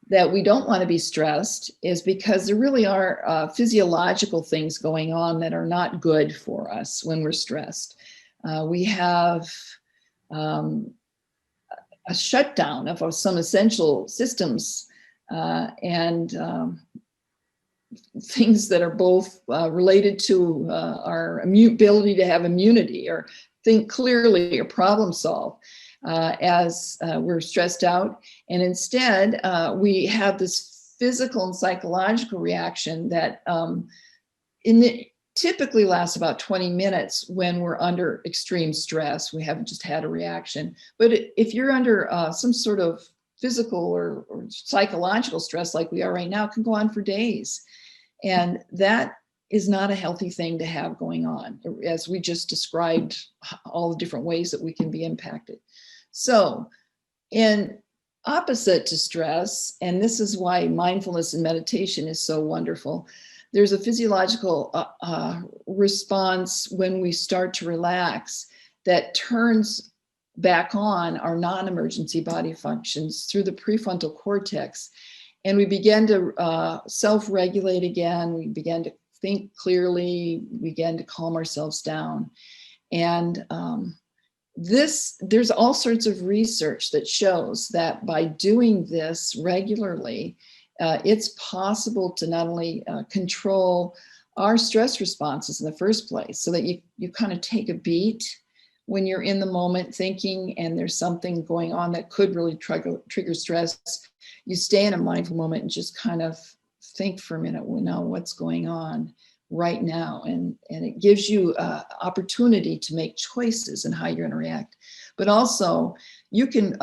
that we don't want to be stressed is because there really are physiological things going on that are not good for us when we're stressed. We have a shutdown of some essential systems and things that are both related to our ability to have immunity or think clearly or problem solve. As we're stressed out. And instead, we have this physical and psychological reaction that typically lasts about 20 minutes when we're under extreme stress. We haven't just had a reaction. But if you're under some sort of physical or psychological stress like we are right now, it can go on for days. And that is not a healthy thing to have going on, as we just described all the different ways that we can be impacted. So, in opposite to stress, and this is why mindfulness and meditation is so wonderful, there's a physiological response when we start to relax that turns back on our non-emergency body functions through the prefrontal cortex. And we begin to self-regulate again. We begin to think clearly, we begin to calm ourselves down. And there's all sorts of research that shows that by doing this regularly, it's possible to not only control our stress responses in the first place, so that you kind of take a beat when you're in the moment thinking and there's something going on that could really trigger stress. You stay in a mindful moment and just kind of think for a minute, well, now what's going on right now, and it gives you opportunity to make choices in how you're going to react. But also you can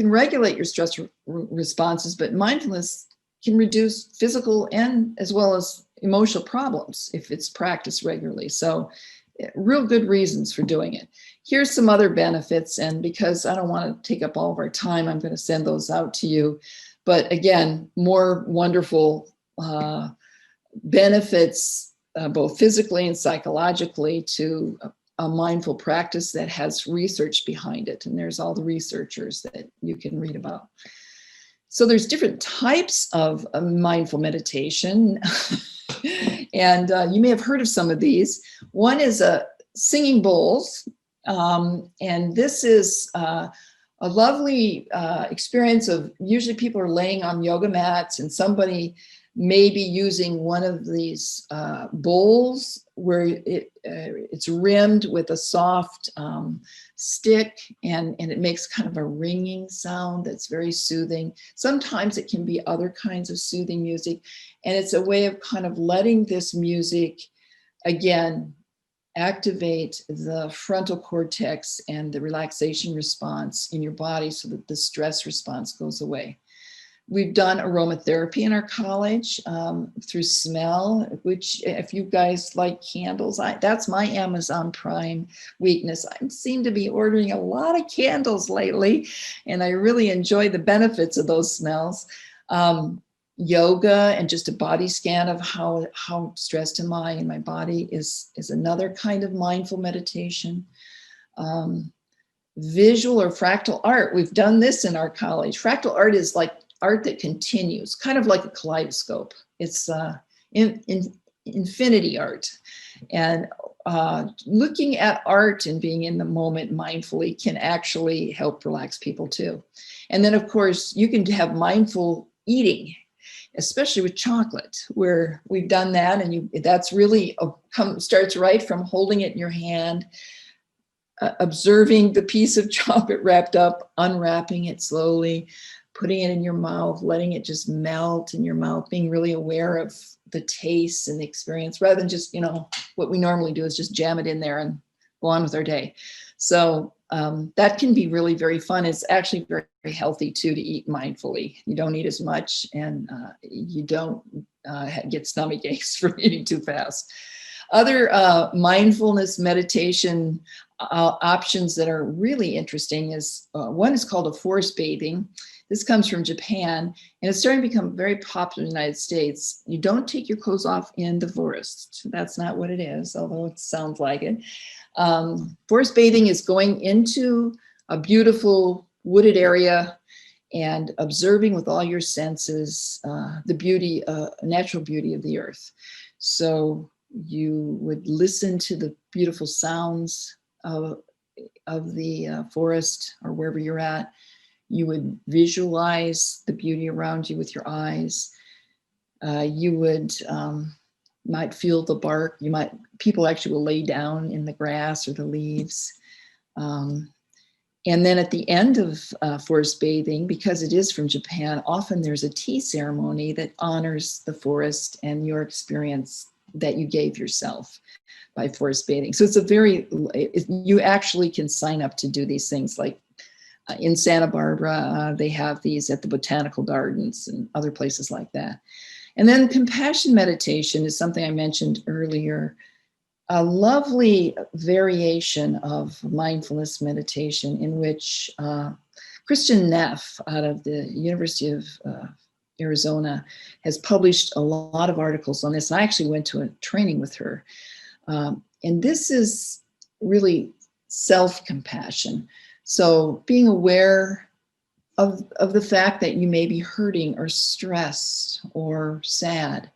regulate your stress responses, but mindfulness can reduce physical and as well as emotional problems if it's practiced regularly. So real good reasons for doing it. Here's some other benefits, and because I don't want to take up all of our time, I'm going to send those out to you. But again, more wonderful benefits both physically and psychologically to a mindful practice that has research behind it. And there's all the researchers that you can read about. So there's different types of mindful meditation. And you may have heard of some of these. One is singing bowls. And this is a lovely experience of, usually people are laying on yoga mats and somebody maybe using one of these bowls where it's rimmed with a soft stick, and it makes kind of a ringing sound that's very soothing. Sometimes it can be other kinds of soothing music, and it's a way of kind of letting this music, again, activate the frontal cortex and the relaxation response in your body so that the stress response goes away. We've done aromatherapy in our college through smell, which if you guys like candles, that's my Amazon Prime weakness. I seem to be ordering a lot of candles lately, and I really enjoy the benefits of those smells. Yoga and just a body scan of how stressed am I in my body is another kind of mindful meditation. Visual or fractal art, we've done this in our college. Fractal art is like art that continues, kind of like a kaleidoscope. It's infinity art. And looking at art and being in the moment mindfully can actually help relax people too. And then of course, you can have mindful eating, especially with chocolate, where we've done that. And that's really starts right from holding it in your hand, observing the piece of chocolate wrapped up, unwrapping it slowly, putting it in your mouth, letting it just melt in your mouth, being really aware of the taste and the experience, rather than just, what we normally do is just jam it in there and go on with our day. So that can be really very fun. It's actually very, very healthy too to eat mindfully. You don't eat as much, and you don't get stomach aches from eating too fast. Other mindfulness meditation options that are really interesting is one is called a forest bathing. This comes from Japan, and it's starting to become very popular in the United States. You don't take your clothes off in the forest. That's not what it is, although it sounds like it. Forest bathing is going into a beautiful wooded area and observing with all your senses the beauty, natural beauty of the earth. So you would listen to the beautiful sounds of the forest or wherever you're at. You would visualize the beauty around you with your eyes. You would might feel the bark. People actually will lay down in the grass or the leaves. And then at the end of forest bathing, because it is from Japan, often there's a tea ceremony that honors the forest and your experience that you gave yourself by forest bathing. So it's you actually can sign up to do these things. Like in Santa Barbara, they have these at the botanical gardens and other places like that. And then compassion meditation is something I mentioned earlier, a lovely variation of mindfulness meditation in which Christian Neff out of the University of Arizona has published a lot of articles on this. And I actually went to a training with her. And this is really self-compassion. So being aware of the fact that you may be hurting or stressed or sad,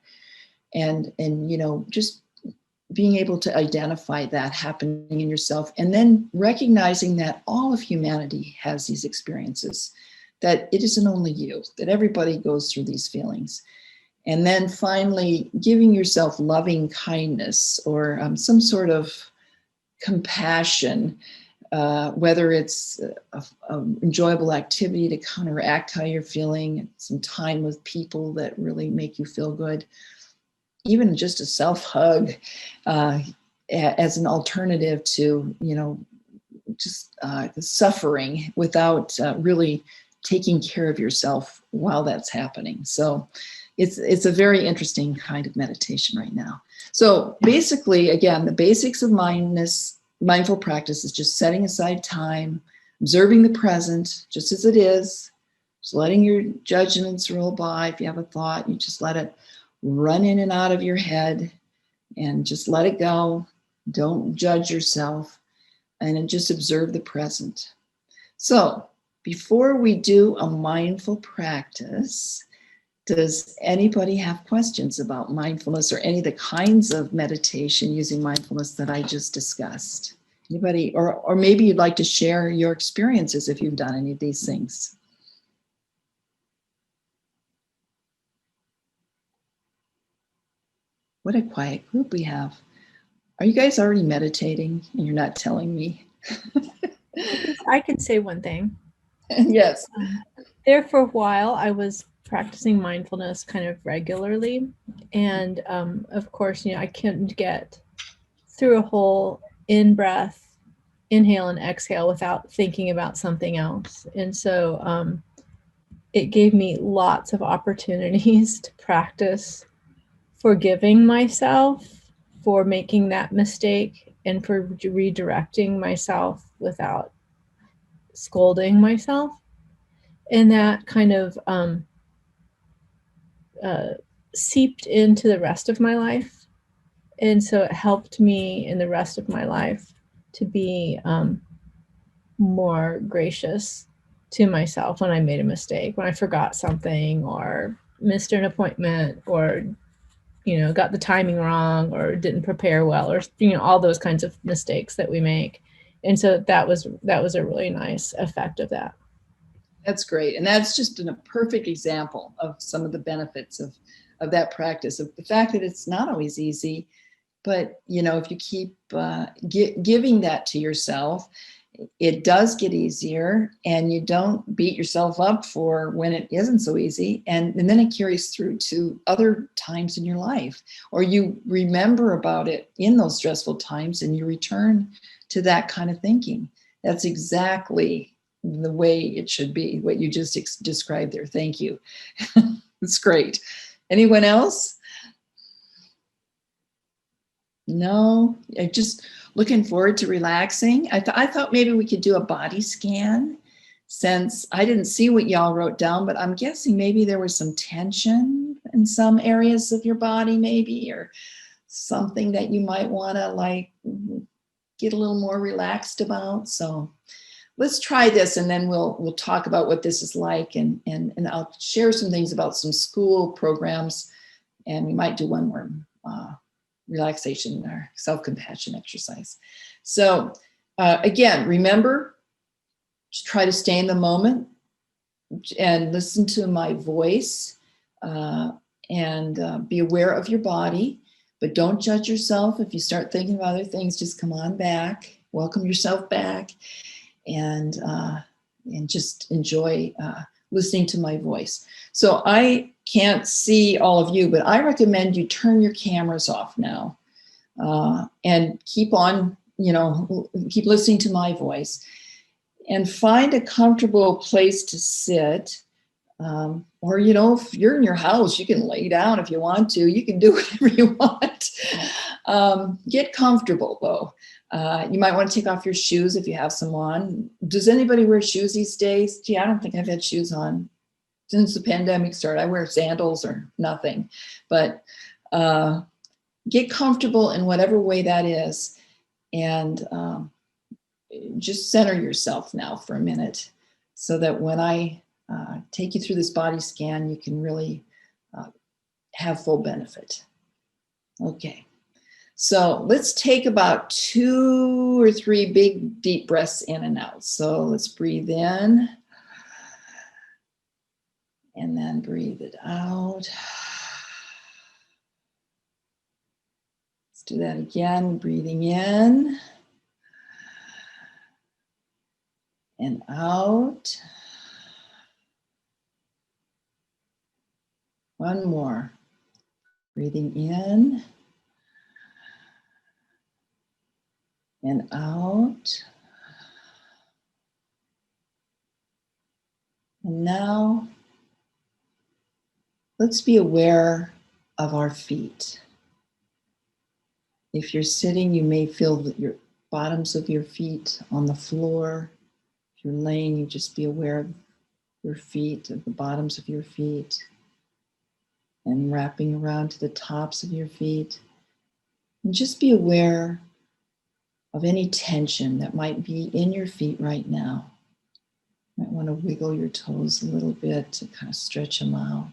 and just being able to identify that happening in yourself, and then recognizing that all of humanity has these experiences, that it isn't only you, that everybody goes through these feelings. And then finally giving yourself loving kindness or some sort of compassion, whether it's an enjoyable activity to counteract how you're feeling, some time with people that really make you feel good, even just a self-hug as an alternative to, just suffering without really taking care of yourself while that's happening. So it's a very interesting kind of meditation right now. So basically, again, the basics of mindful practice is just setting aside time, observing the present just as it is, just letting your judgments roll by. If you have a thought, you just let it run in and out of your head and just let it go. Don't judge yourself, and then just observe the present. So before we do a mindful practice, does anybody have questions about mindfulness or any of the kinds of meditation using mindfulness that I just discussed? Anybody, or maybe you'd like to share your experiences if you've done any of these things. what a quiet group we have. Are you guys already meditating and you're not telling me? I can say one thing. Yes. There for a while, I was practicing mindfulness kind of regularly. And of course, I couldn't get through a whole in-breath, inhale and exhale without thinking about something else. And so it gave me lots of opportunities to practice forgiving myself for making that mistake and for redirecting myself without scolding myself. And that kind of seeped into the rest of my life. And so it helped me in the rest of my life to be more gracious to myself when I made a mistake, when I forgot something or missed an appointment or, got the timing wrong or didn't prepare well or, all those kinds of mistakes that we make. And so that was a really nice effect of that. That's great. And that's just a perfect example of some of the benefits of that practice, of the fact that it's not always easy, but, if you keep giving that to yourself, it does get easier and you don't beat yourself up for when it isn't so easy. And then it carries through to other times in your life, or you remember about it in those stressful times and you return to that kind of thinking. That's exactly the way it should be, what you just described there. Thank you. It's great. Anyone else? No, I'm just looking forward to relaxing. I thought maybe we could do a body scan, since I didn't see what y'all wrote down, but I'm guessing maybe there was some tension in some areas of your body, maybe, or something that you might want to get a little more relaxed about. So let's try this, and then we'll talk about what this is like, and I'll share some things about some school programs, and we might do one more relaxation or self-compassion exercise. So again, remember, just try to stay in the moment and listen to my voice, and be aware of your body, but don't judge yourself. If you start thinking of other things, just come on back, welcome yourself back, and just enjoy listening to my voice. So I can't see all of you, but I recommend you turn your cameras off now, and keep on, keep listening to my voice, and find a comfortable place to sit. Or, if you're in your house, you can lay down if you want to. You can do whatever you want. Get comfortable, though. You might want to take off your shoes if you have some on. Does anybody wear shoes these days? Gee, I don't think I've had shoes on since the pandemic started. I wear sandals or nothing. But get comfortable in whatever way that is. And just center yourself now for a minute, so that when I take you through this body scan, you can really have full benefit. Okay. So let's take about 2 or 3 big, deep breaths in and out. So let's breathe in and then breathe it out. Let's do that again. Breathing in and out. One more. Breathing in and out. And now let's be aware of our feet. If you're sitting, you may feel your bottoms of your feet on the floor. If you're laying, you just be aware of your feet, of the bottoms of your feet, and wrapping around to the tops of your feet. And just be aware of any tension that might be in your feet right now. You might want to wiggle your toes a little bit to kind of stretch them out.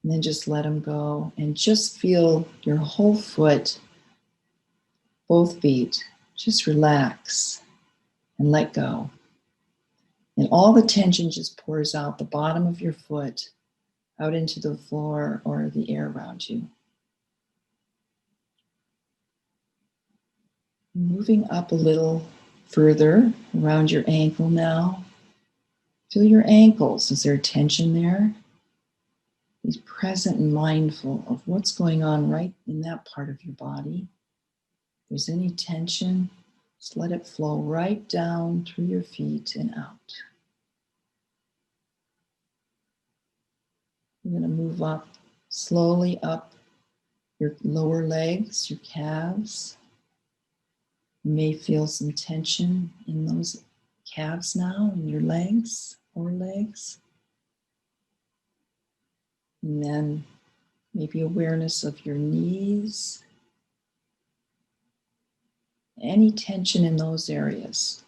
And then just let them go, and just feel your whole foot, both feet, just relax and let go. And all the tension just pours out the bottom of your foot, out into the floor or the air around you. Moving up a little further around your ankle now. Feel your ankles. Is there tension there? Be present and mindful of what's going on right in that part of your body. If there's any tension, just let it flow right down through your feet and out. You're going to move up, slowly up your lower legs, your calves. You may feel some tension in those calves now, in your legs, or legs. And then maybe awareness of your knees. Any tension in those areas.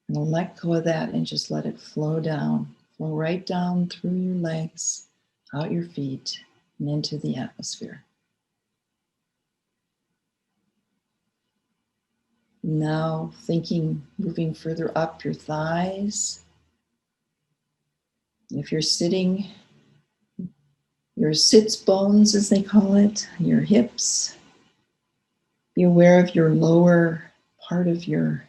And let go of that and just let it flow down. Flow right down through your legs, out your feet, and into the atmosphere. Now moving further up your thighs. If you're sitting, your sits bones, as they call it, your hips. Be aware of your lower part of your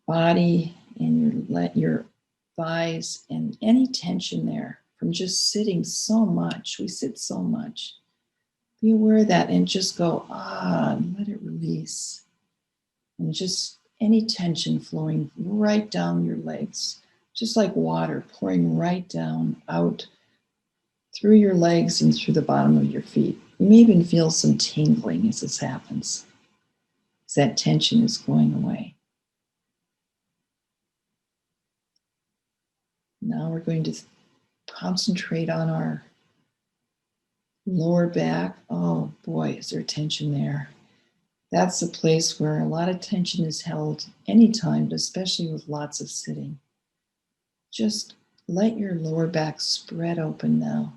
body and your thighs and any tension there from just sitting so much. We sit so much. Be aware of that and just go, and let it release. And just any tension flowing right down your legs, just like water pouring right down out through your legs and through the bottom of your feet. You may even feel some tingling as this happens, as that tension is going away. Now we're going to concentrate on our lower back. Oh boy, is there tension there. That's the place where a lot of tension is held anytime, but especially with lots of sitting. Just let your lower back spread open now.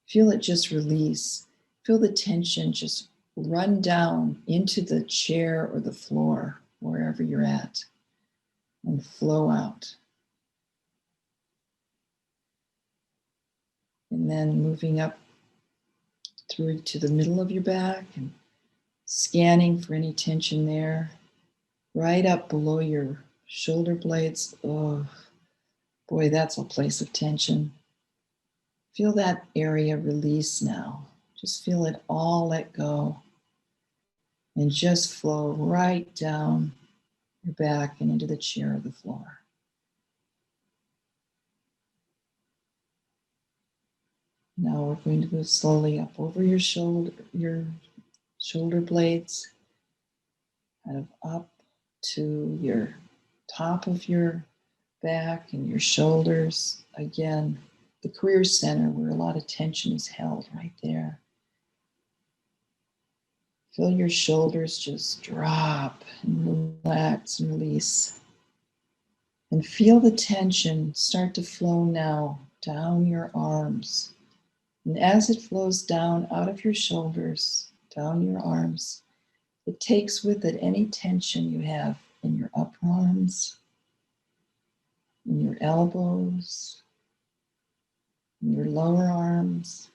Feel it just release. Feel the tension just run down into the chair or the floor, wherever you're at, and flow out. And then moving up through to the middle of your back and scanning for any tension there. Right up below your shoulder blades. Oh, boy, that's a place of tension. Feel that area release now. Just feel it all let go. And just flow right down your back and into the chair or the floor. Now we're going to move slowly up over your shoulder blades, kind of up to your top of your back and your shoulders. Again, the career center where a lot of tension is held right there. Feel your shoulders just drop and relax and release. And feel the tension start to flow now down your arms. And as it flows down out of your shoulders, down your arms, it takes with it any tension you have in your upper arms, in your elbows, in your lower arms,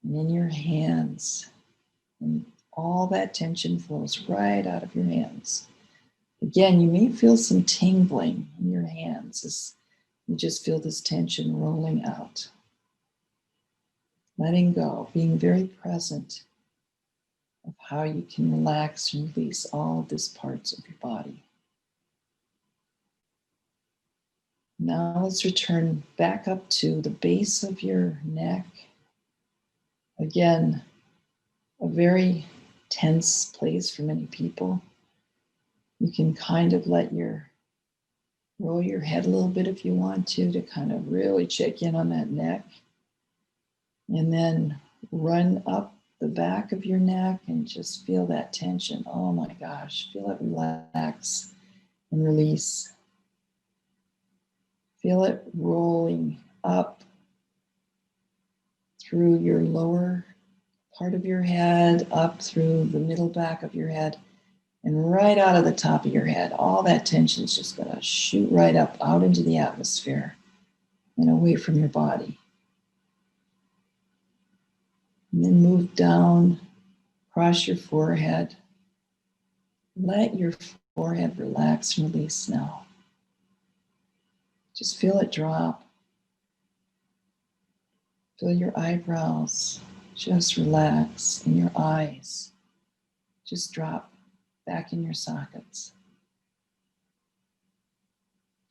and in your hands. And all that tension flows right out of your hands. Again, you may feel some tingling in your hands as you just feel this tension rolling out. Letting go, being very present of how you can relax and release all of these parts of your body. Now let's return back up to the base of your neck. Again, a very tense place for many people. You can kind of roll your head a little bit if you want to kind of really check in on that neck. And then run up the back of your neck and just feel that tension. Oh my gosh, feel it relax and release. Feel it rolling up through your lower part of your head, up through the middle back of your head, and right out of the top of your head. All that tension is just going to shoot right up out into the atmosphere and away from your body. And then move down across your forehead. Let your forehead relax and release now. Just feel it drop. Feel your eyebrows just relax and your eyes just drop back in your sockets.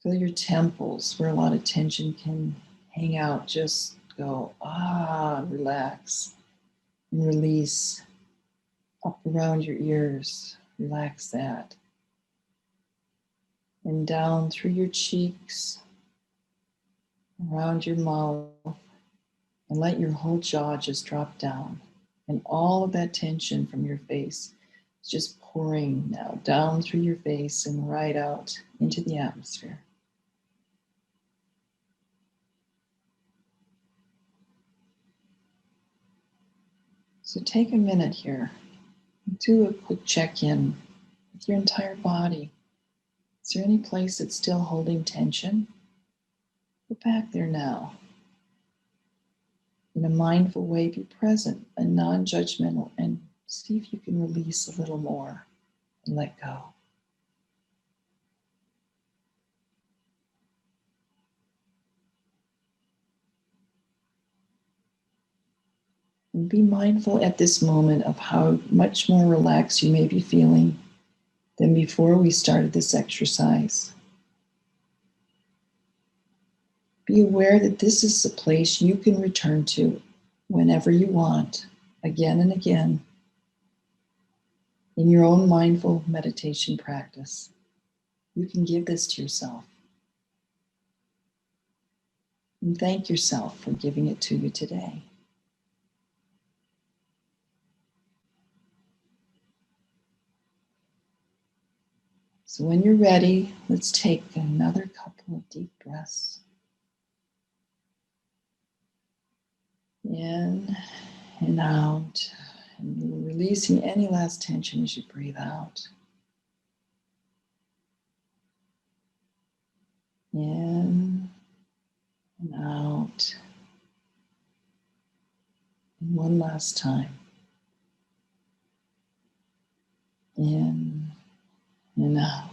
Feel your temples where a lot of tension can hang out. Just go, relax and release. Up around your ears, relax that. And down through your cheeks, around your mouth, and let your whole jaw just drop down. And all of that tension from your face is just pouring now down through your face and right out into the atmosphere. So take a minute here. Do a quick check-in with your entire body. Is there any place that's still holding tension? Go back there now. In a mindful way, be present and non-judgmental, and see if you can release a little more and let go. And be mindful at this moment of how much more relaxed you may be feeling than before we started this exercise. Be aware that this is a place you can return to whenever you want, again and again, in your own mindful meditation practice. You can give this to yourself. And thank yourself for giving it to you today. So when you're ready, let's take another couple of deep breaths. In and out, and releasing any last tension as you breathe out. In and out. And one last time. In and out.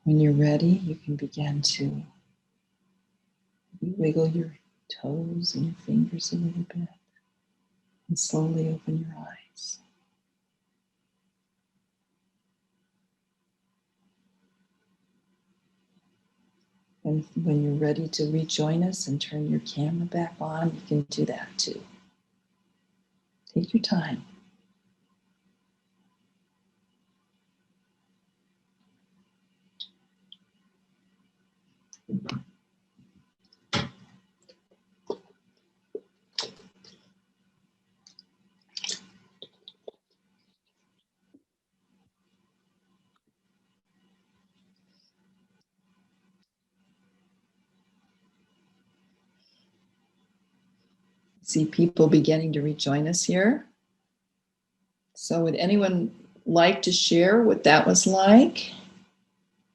When you're ready, you can begin to wiggle your toes and your fingers a little bit and slowly open your eyes. And when you're ready to rejoin us and turn your camera back on, you can do that too. Take your time. See people beginning to rejoin us here. So would anyone like to share what that was like,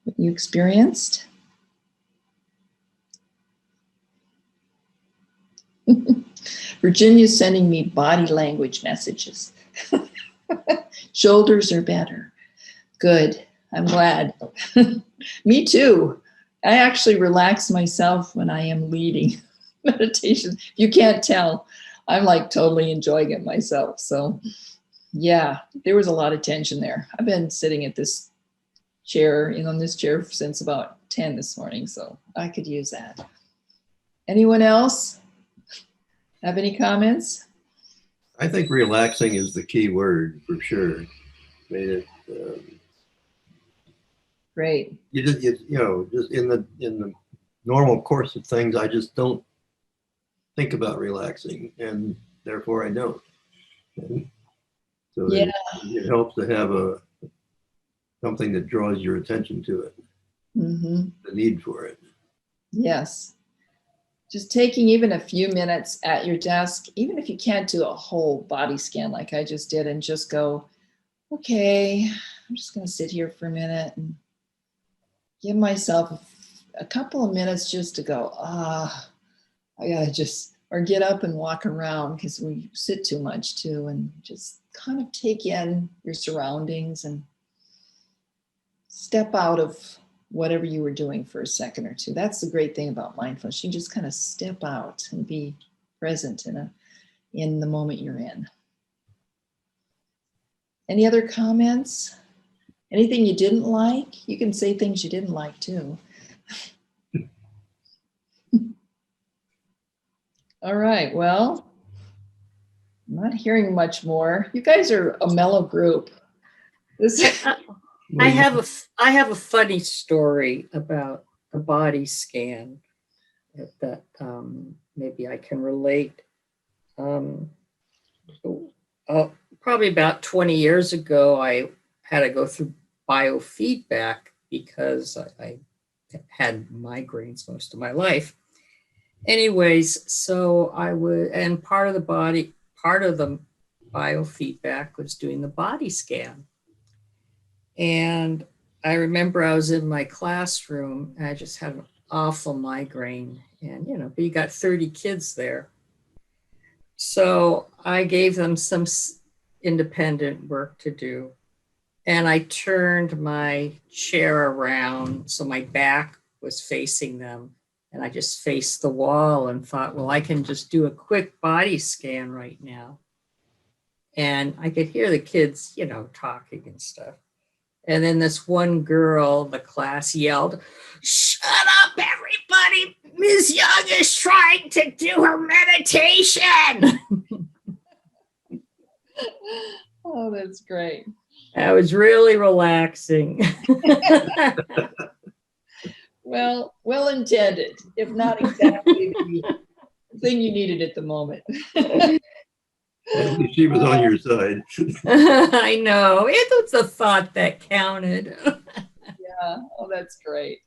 what you experienced? Virginia's sending me body language messages. Shoulders are better. Good, I'm glad. Me too. I actually relax myself when I am leading meditation. You can't tell. I'm like totally enjoying it myself. So yeah, there was a lot of tension there. I've been sitting at this chair, on this chair since about 10 this morning, so I could use that. Anyone else have any comments? I think relaxing is the key word for sure. I mean, Great. You just in the normal course of things, I just don't think about relaxing, and therefore I don't. And so yeah, it helps to have something that draws your attention to it. Mm-hmm. The need for it. Yes. Just taking even a few minutes at your desk, even if you can't do a whole body scan like I just did, and just go, okay, I'm just going to sit here for a minute and give myself a couple of minutes just to go, I gotta just, or get up and walk around, because we sit too much too, and just kind of take in your surroundings and step out of whatever you were doing for a second or two. That's the great thing about mindfulness. You just kind of step out and be present in the moment you're in. Any other comments? Anything you didn't like? You can say things you didn't like too. All right, well, I'm not hearing much more. You guys are a mellow group. I have a funny story about a body scan that maybe I can relate. Probably about 20 years ago, I had to go through biofeedback because I had migraines most of my life. Anyways, so I would, and part of the biofeedback was doing the body scan. And I remember I was in my classroom and I just had an awful migraine, and but you got 30 kids there. So I gave them some independent work to do. And I turned my chair around so my back was facing them. And I just faced the wall and thought, well, I can just do a quick body scan right now. And I could hear the kids, talking and stuff. And then this one girl, the class yelled, "Shut up, everybody. Ms. Young is trying to do her meditation." Oh, that's great. That was really relaxing. Well intended, if not exactly the thing you needed at the moment. At least she was on your side. I know. It was a thought that counted. Yeah. Oh, that's great.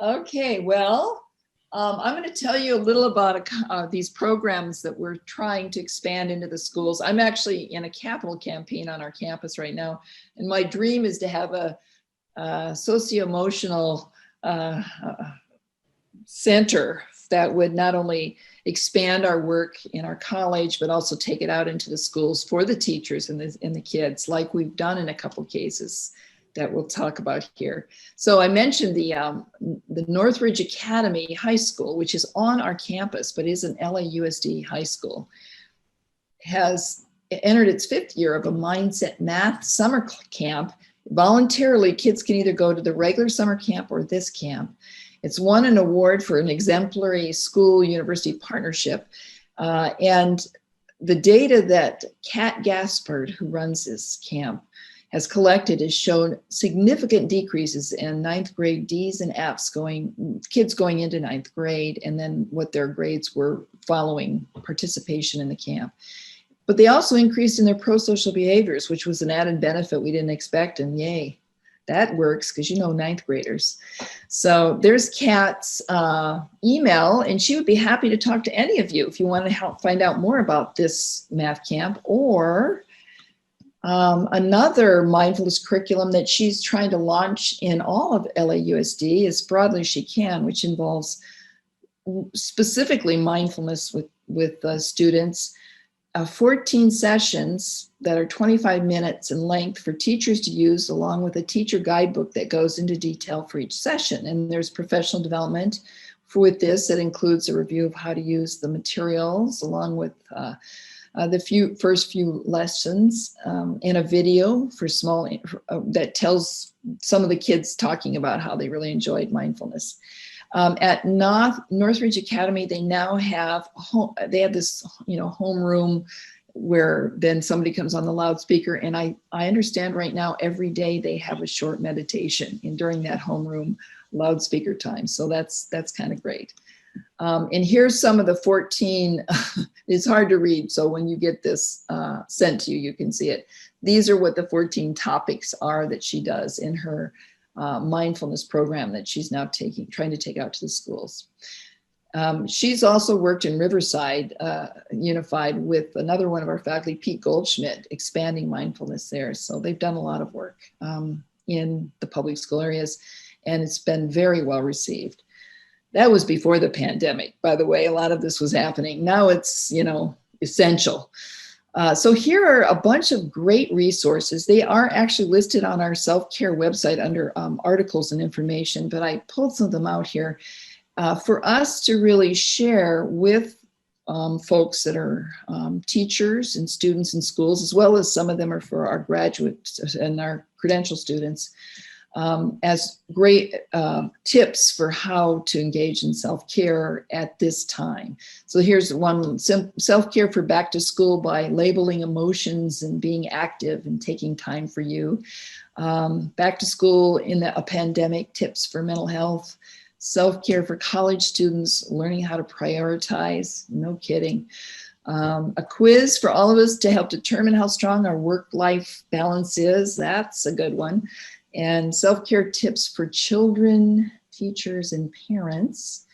Okay. Well, I'm going to tell you a little about these programs that we're trying to expand into the schools. I'm actually in a capital campaign on our campus right now. And my dream is to have a socio-emotional center that would not only expand our work in our college, but also take it out into the schools for the teachers and the kids, like we've done in a couple cases that we'll talk about here. So I mentioned the Northridge Academy High School, which is on our campus, but is an LAUSD high school, has entered its 5th year of a Mindset Math summer camp. Voluntarily, kids can either go to the regular summer camp or this camp. It's won an award for an exemplary school-university partnership. And the data that Kat Gaspard, who runs this camp, has collected has shown significant decreases in 9th grade D's and F's kids going into 9th grade, and then what their grades were following participation in the camp. But they also increased in their pro-social behaviors, which was an added benefit we didn't expect, and yay, that works, because 9th graders. So there's Kat's email, and she would be happy to talk to any of you if you want to help find out more about this math camp, or another mindfulness curriculum that she's trying to launch in all of LAUSD as broadly as she can, which involves specifically mindfulness with students. 14 sessions that are 25 minutes in length for teachers to use, along with a teacher guidebook that goes into detail for each session. And there's professional development with this that includes a review of how to use the materials, along with the first few lessons, and a video for small that tells some of the kids talking about how they really enjoyed mindfulness. At Northridge Academy, they now have this homeroom where then somebody comes on the loudspeaker, and I understand right now every day they have a short meditation during that homeroom loudspeaker time. So that's kind of great. And here's some of the 14. It's hard to read, so when you get this sent to you, you can see it. These are what the 14 topics are that she does in her mindfulness program that she's now trying to take out to the schools. She's also worked in Riverside Unified with another one of our faculty, Pete Goldschmidt, expanding mindfulness there. So they've done a lot of work in the public school areas. and it's been very well received. That was before the pandemic, by the way. A lot of this was happening. Now it's, essential. So here are a bunch of great resources. They are actually listed on our self-care website under articles and information, but I pulled some of them out here for us to really share with folks that are teachers and students in schools, as well as some of them are for our graduates and our credential students, as great tips for how to engage in self-care at this time. So here's one: self-care for back to school by labeling emotions and being active and taking time for you. Back to school in a pandemic, tips for mental health. Self-care for college students, learning how to prioritize. No kidding. A quiz for all of us to help determine how strong our work-life balance is. That's a good one. And self-care tips for children, teachers, and parents.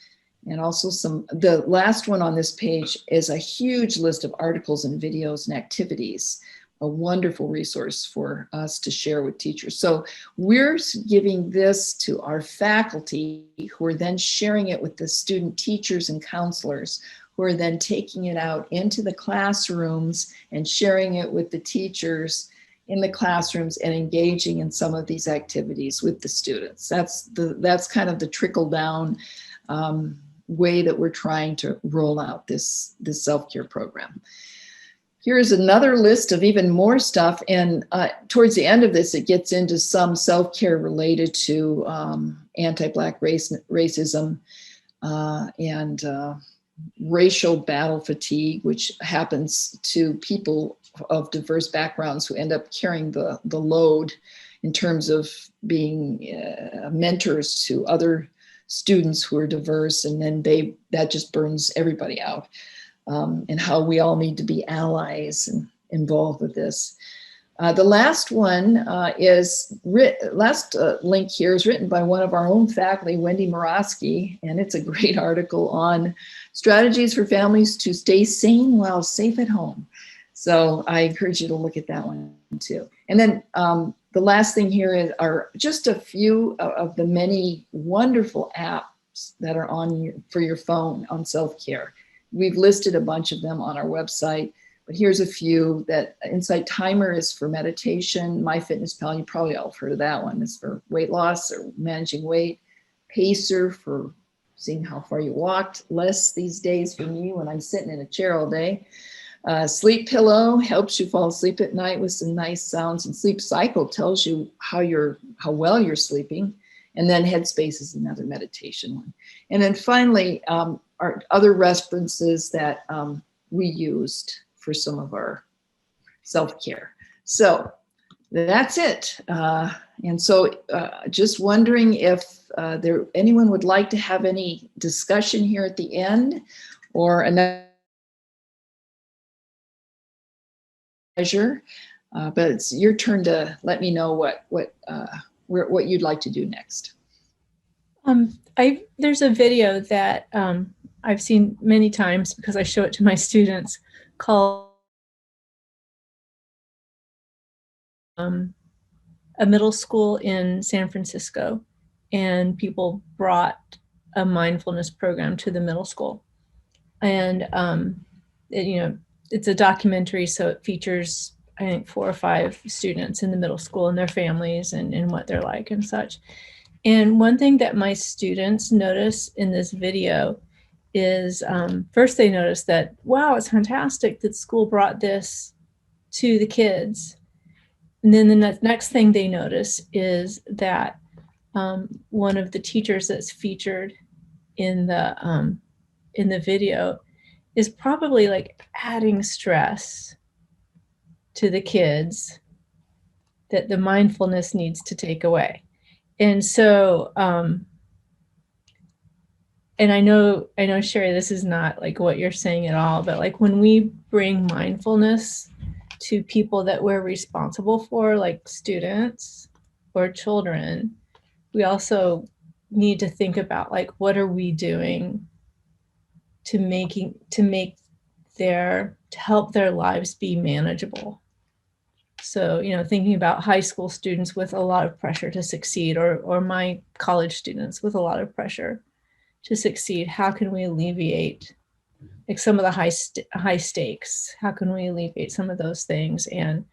And also the last one on this page is a huge list of articles and videos and activities, a wonderful resource for us to share with teachers. So we're giving this to our faculty, who are then sharing it with the student teachers and counselors, who are then taking it out into the classrooms and sharing it with the teachers in the classrooms and engaging in some of these activities with the students. That's kind of the trickle down way that we're trying to roll out this self-care program. Here's another list of even more stuff. And towards the end of this, it gets into some self-care related to anti-Black racism and racial battle fatigue, which happens to people of diverse backgrounds who end up carrying the load in terms of being mentors to other students who are diverse, and then that just burns everybody out. And how we all need to be allies and involved with this. The last one link here is written by one of our own faculty, Wendy Morosky, and it's a great article on strategies for families to stay sane while safe at home. So I encourage you to look at that one too. And then the last thing here are just a few of the many wonderful apps that are for your phone on self-care. We've listed a bunch of them on our website, but here's a few. That Insight Timer is for meditation. MyFitnessPal, you probably all have heard of that one. It's for weight loss or managing weight. Pacer for seeing how far you walked. Less these days for me when I'm sitting in a chair all day. Sleep Pillow helps you fall asleep at night with some nice sounds. And Sleep Cycle tells you how well you're sleeping. And then Headspace is another meditation one. And then finally, our other references that we used for some of our self-care. So that's it. And so just wondering if anyone would like to have any discussion here at the end, or another measure, but it's your turn to let me know what you'd like to do next. There's a video that I've seen many times because I show it to my students, called a middle school in San Francisco, and people brought a mindfulness program to the middle school. And it's a documentary, so it features, I think, 4 or 5 students in the middle school and their families and what they're like and such. And one thing that my students notice in this video is, first they notice that, wow, it's fantastic that school brought this to the kids. And then the next thing they notice is that one of the teachers that's featured in the video is probably like adding stress to the kids that the mindfulness needs to take away. And so, and I know, Sherry, this is not like what you're saying at all, but like when we bring mindfulness to people that we're responsible for, like students or children, we also need to think about like, what are we doing to help their lives be manageable? So, you know, thinking about high school students with a lot of pressure to succeed, or my college students with a lot of pressure to succeed, how can we alleviate like some of the high stakes? How can we alleviate some of those things? And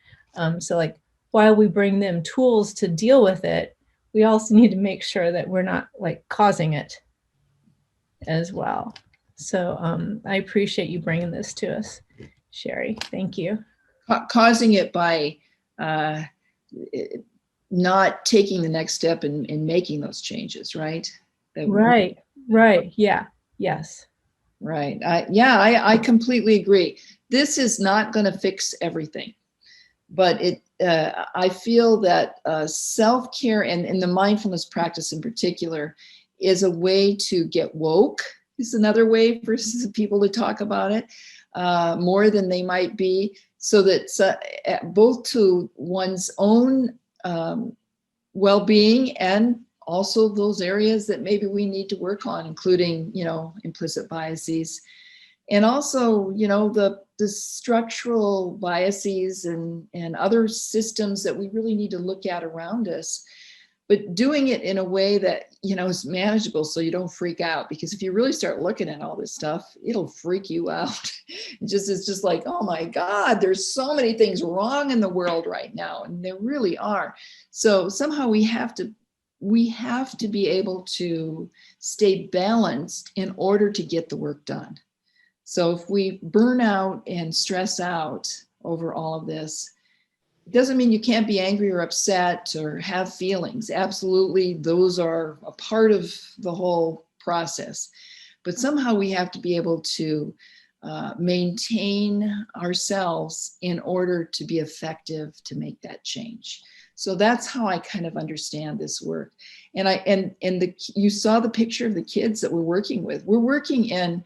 so like, while we bring them tools to deal with it, we also need to make sure that we're not like causing it as well. So I appreciate you bringing this to us, Sherry. Thank you. Causing it by not taking the next step in making those changes, right? Right. Yeah. Yes. Right. I completely agree. This is not going to fix everything, but I feel that self-care and the mindfulness practice in particular is a way to get woke. Is another way for people to talk about it more than they might be, so that both to one's own well-being and also those areas that maybe we need to work on, including, you know, implicit biases, and also, you know, the structural biases and other systems that we really need to look at around us, but doing it in a way that, you know, is manageable so you don't freak out. Because if you really start looking at all this stuff, it'll freak you out. It's just like, oh my God, there's so many things wrong in the world right now. And there really are. So somehow we have to be able to stay balanced in order to get the work done. So if we burn out and stress out over all of this, it doesn't mean you can't be angry or upset or have feelings. Absolutely, those are a part of the whole process. But somehow we have to be able to maintain ourselves in order to be effective to make that change. So that's how I kind of understand this work. And you saw the picture of the kids that we're working with. We're working in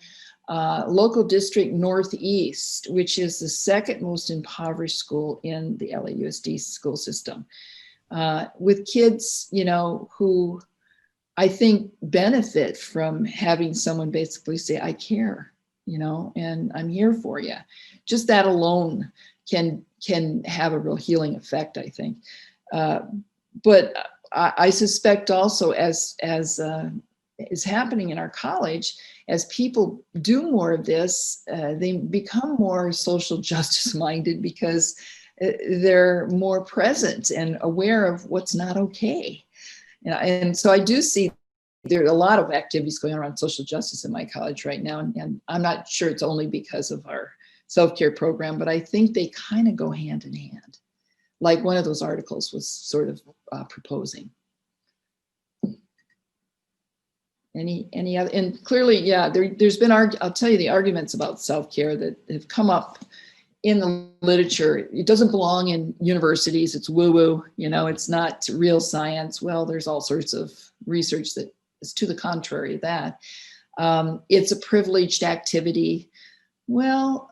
local district Northeast, which is the second most impoverished school in the LAUSD school system, with kids, you know, who I think benefit from having someone basically say, I care, you know, and I'm here for you. Just that alone can have a real healing effect, I think. But I suspect also, as is happening in our college, as people do more of this, they become more social justice minded because they're more present and aware of what's not okay. And so I do see there are a lot of activities going on around social justice in my college right now. And I'm not sure it's only because of our self-care program, but I think they kind of go hand in hand, like one of those articles was sort of proposing. Any other, and clearly, yeah, there's been, I'll tell you the arguments about self-care that have come up in the literature. It doesn't belong in universities. It's woo-woo, you know, it's not real science. Well, there's all sorts of research that is to the contrary of that. It's a privileged activity. Well,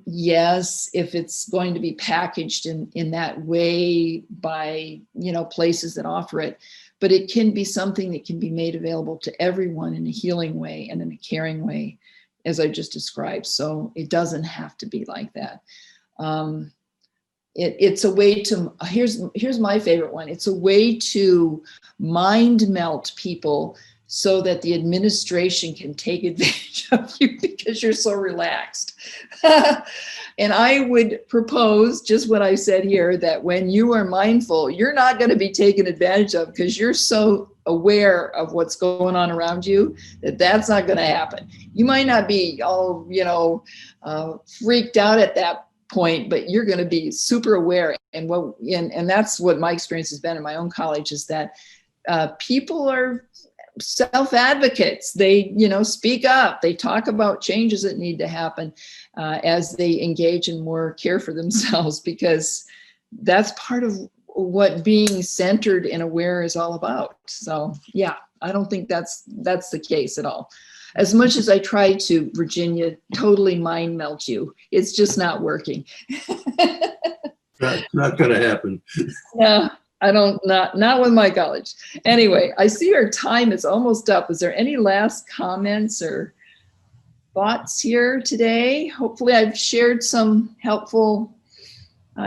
yes, if it's going to be packaged in that way by, you know, places that offer it, but it can be something that can be made available to everyone in a healing way and in a caring way, as I just described. So it doesn't have to be like that. It's a way to, here's my favorite one. It's a way to mind melt people so that the administration can take advantage of you because you're so relaxed. And I would propose just what I said here, that when you are mindful, you're not going to be taken advantage of because you're so aware of what's going on around you that that's not going to happen. You might not be all, you know, freaked out at that point, but you're going to be super aware. And that's what my experience has been in my own college, is that people are self-advocates. They, you know, speak up. They talk about changes that need to happen as they engage in more care for themselves, because that's part of what being centered and aware is all about. So yeah, I don't think that's the case at all. As much as I try to, Virginia, totally mind melt you, it's just not working. Not going to happen. No. I don't, not with my college. Anyway, I see our time is almost up. Is there any last comments or thoughts here today? Hopefully I've shared some helpful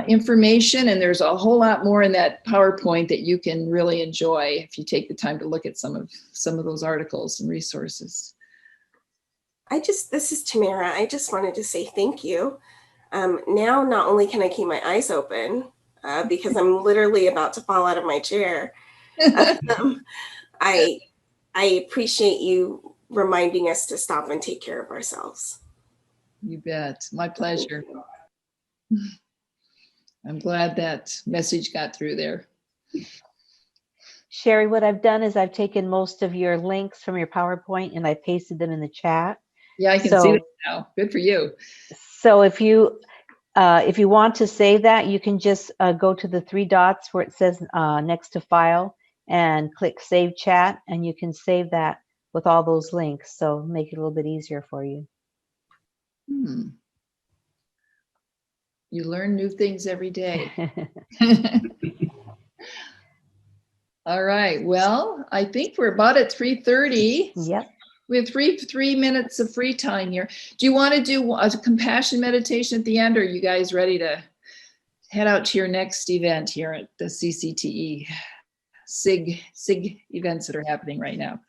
information, and there's a whole lot more in that PowerPoint that you can really enjoy if you take the time to look at some of those articles and resources. This is Tamara. I just wanted to say thank you. Now, not only can I keep my eyes open because I'm literally about to fall out of my chair, I appreciate you reminding us to stop and take care of ourselves. You bet. My pleasure. I'm glad that message got through there. Sherry, what I've done is I've taken most of your links from your PowerPoint and I pasted them in the chat. Yeah, I can see that now. Good for you. So if you want to save that, you can just go to the three dots where it says next to file and click save chat, and you can save that with all those links. So make it a little bit easier for you. You learn new things every day. All right. Well, I think we're about at 3:30. Yep. We have three minutes of free time here. Do you want to do a compassion meditation at the end, or are you guys ready to head out to your next event here at the CCTE SIG events that are happening right now?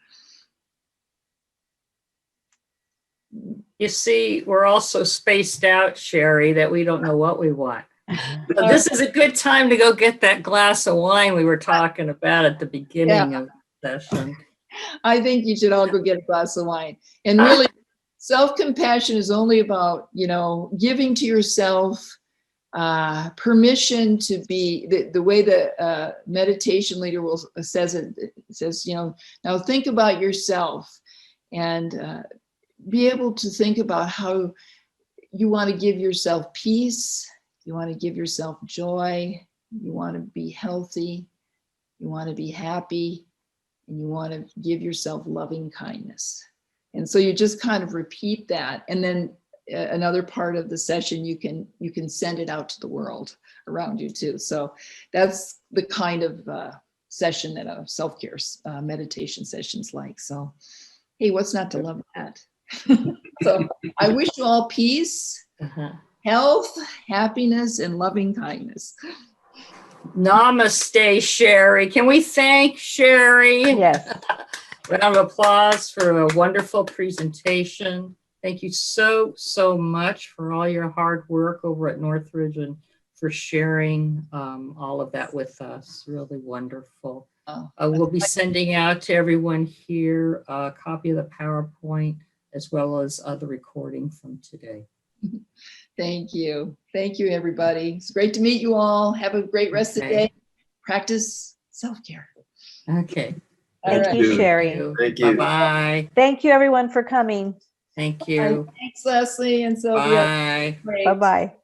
You see, we're all so spaced out, Sherry, that we don't know what we want. So this is a good time to go get that glass of wine we were talking about at the beginning of the session. I think you should all go get a glass of wine. And really, self-compassion is only about, giving to yourself permission to be the way the meditation leader says, now think about yourself and be able to think about how you want to give yourself peace, you want to give yourself joy, you want to be healthy, you want to be happy, and you want to give yourself loving kindness. And so you just kind of repeat that, and then another part of the session you can send it out to the world around you too. So that's the kind of session that a self-care meditation session's like. So hey, what's not to love that? So I wish you all peace, health, happiness, and loving kindness. Namaste, Sherry. Can we thank Sherry? Yes. Round of applause for a wonderful presentation. Thank you so much for all your hard work over at Northridge and for sharing all of that with us. Really wonderful. We'll be sending out to everyone here a copy of the PowerPoint as well as the recording from today. Thank you. Thank you, everybody. It's great to meet you all. Have a great rest of the day. Practice self-care. Okay. Thank you, Sherry. Thank you. Bye-bye. Thank you, everyone, for coming. Thank you. Thanks, Leslie and Sylvia. Bye. Great. Bye-bye.